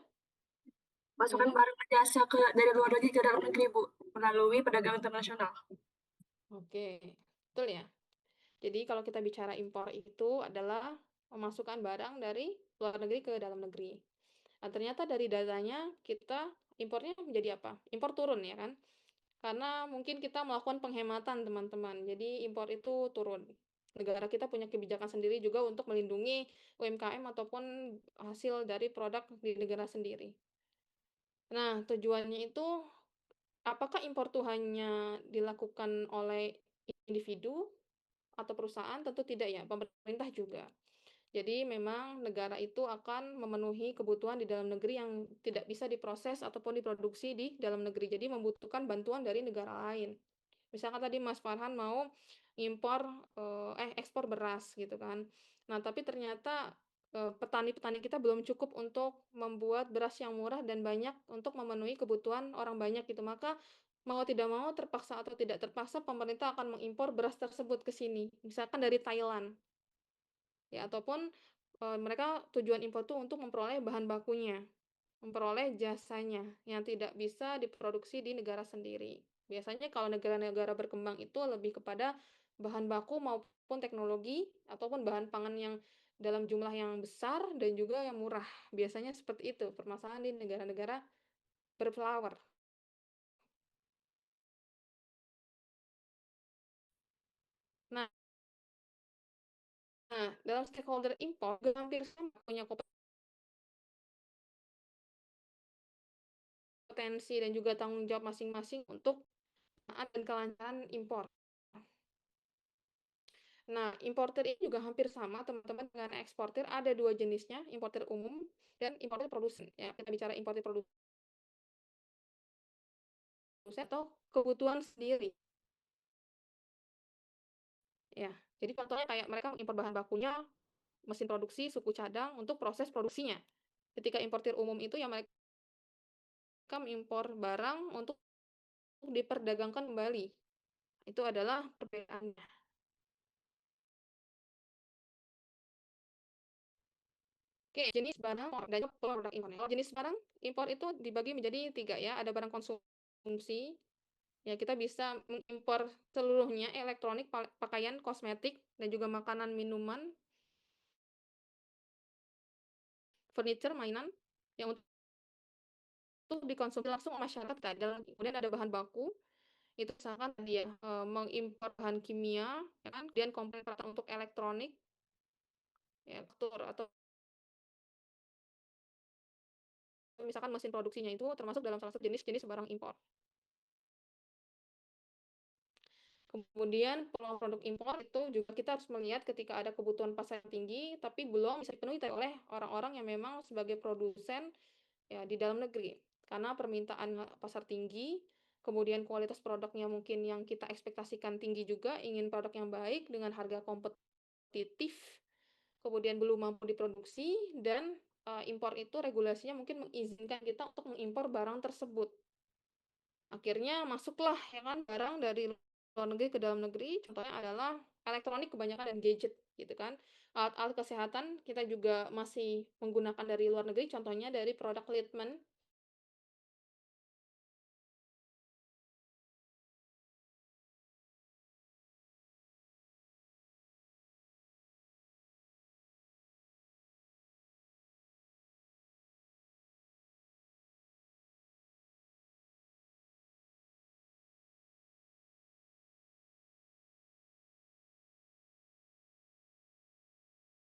Masukkan Gimana? barang dan jasa dari luar negeri ke dalam negeri, Bu, melalui perdagangan internasional. Oke, betul ya. Jadi kalau kita bicara impor itu adalah memasukkan barang dari luar negeri ke dalam negeri. Nah, ternyata dari datanya kita impornya menjadi apa? Impor turun ya kan? Karena mungkin kita melakukan penghematan teman-teman. Jadi impor itu turun. Negara kita punya kebijakan sendiri juga untuk melindungi UMKM ataupun hasil dari produk di negara sendiri. Nah, tujuannya itu apakah impor itu hanya dilakukan oleh individu atau perusahaan? Tentu tidak ya, pemerintah juga. Jadi memang negara itu akan memenuhi kebutuhan di dalam negeri yang tidak bisa diproses ataupun diproduksi di dalam negeri. Jadi membutuhkan bantuan dari negara lain. Misalkan tadi Mas Farhan mau ekspor beras gitu kan. Nah, tapi ternyata petani-petani kita belum cukup untuk membuat beras yang murah dan banyak untuk memenuhi kebutuhan orang banyak gitu. Maka mau tidak mau terpaksa atau tidak terpaksa pemerintah akan mengimpor beras tersebut ke sini. Misalkan dari Thailand. Ya, ataupun mereka tujuan impor itu untuk memperoleh bahan bakunya, memperoleh jasanya yang tidak bisa diproduksi di negara sendiri. Biasanya kalau negara-negara berkembang itu lebih kepada bahan baku maupun teknologi ataupun bahan pangan yang dalam jumlah yang besar dan juga yang murah. Biasanya seperti itu permasalahan di negara-negara berflower. Nah, dalam stakeholder impor hampir sama punya kompetensi dan juga tanggung jawab masing-masing untuk dan kelancaran impor. Nah, importer ini juga hampir sama teman-teman dengan eksportir. Ada dua jenisnya, importer umum dan importer produsen. Ya, kita bicara importer produsen atau kebutuhan sendiri. Ya, jadi contohnya kayak mereka impor bahan bakunya, mesin produksi, suku cadang untuk proses produksinya. Ketika importer umum itu ya mereka mengimpor barang untuk diperdagangkan kembali. Itu adalah perbedaannya. Oke, jenis barang dan produk impor. Kalau jenis barang impor itu dibagi menjadi 3 ya. Ada barang konsumsi, ya kita bisa mengimpor seluruhnya, elektronik, pakaian, kosmetik, dan juga makanan, minuman, furniture, mainan, yang untuk itu dikonsumsi langsung masyarakat dalam, kemudian ada bahan baku, itu misalkan tadi ya, mengimpor bahan kimia, ya kan, kemudian komponen peralatan untuk elektronik, ya, atau misalkan mesin produksinya itu termasuk dalam salah satu jenis-jenis barang impor. Kemudian peluang produk impor itu juga kita harus melihat ketika ada kebutuhan pasar tinggi, tapi belum bisa dipenuhi oleh orang-orang yang memang sebagai produsen ya di dalam negeri. Karena permintaan pasar tinggi, kemudian kualitas produknya mungkin yang kita ekspektasikan tinggi juga, ingin produk yang baik dengan harga kompetitif, kemudian belum mampu diproduksi, dan impor itu regulasinya mungkin mengizinkan kita untuk mengimpor barang tersebut. Akhirnya masuklah ya kan barang dari luar negeri ke dalam negeri, contohnya adalah elektronik kebanyakan dan gadget gitu kan. Alat-alat kesehatan kita juga masih menggunakan dari luar negeri, contohnya dari produk Littmann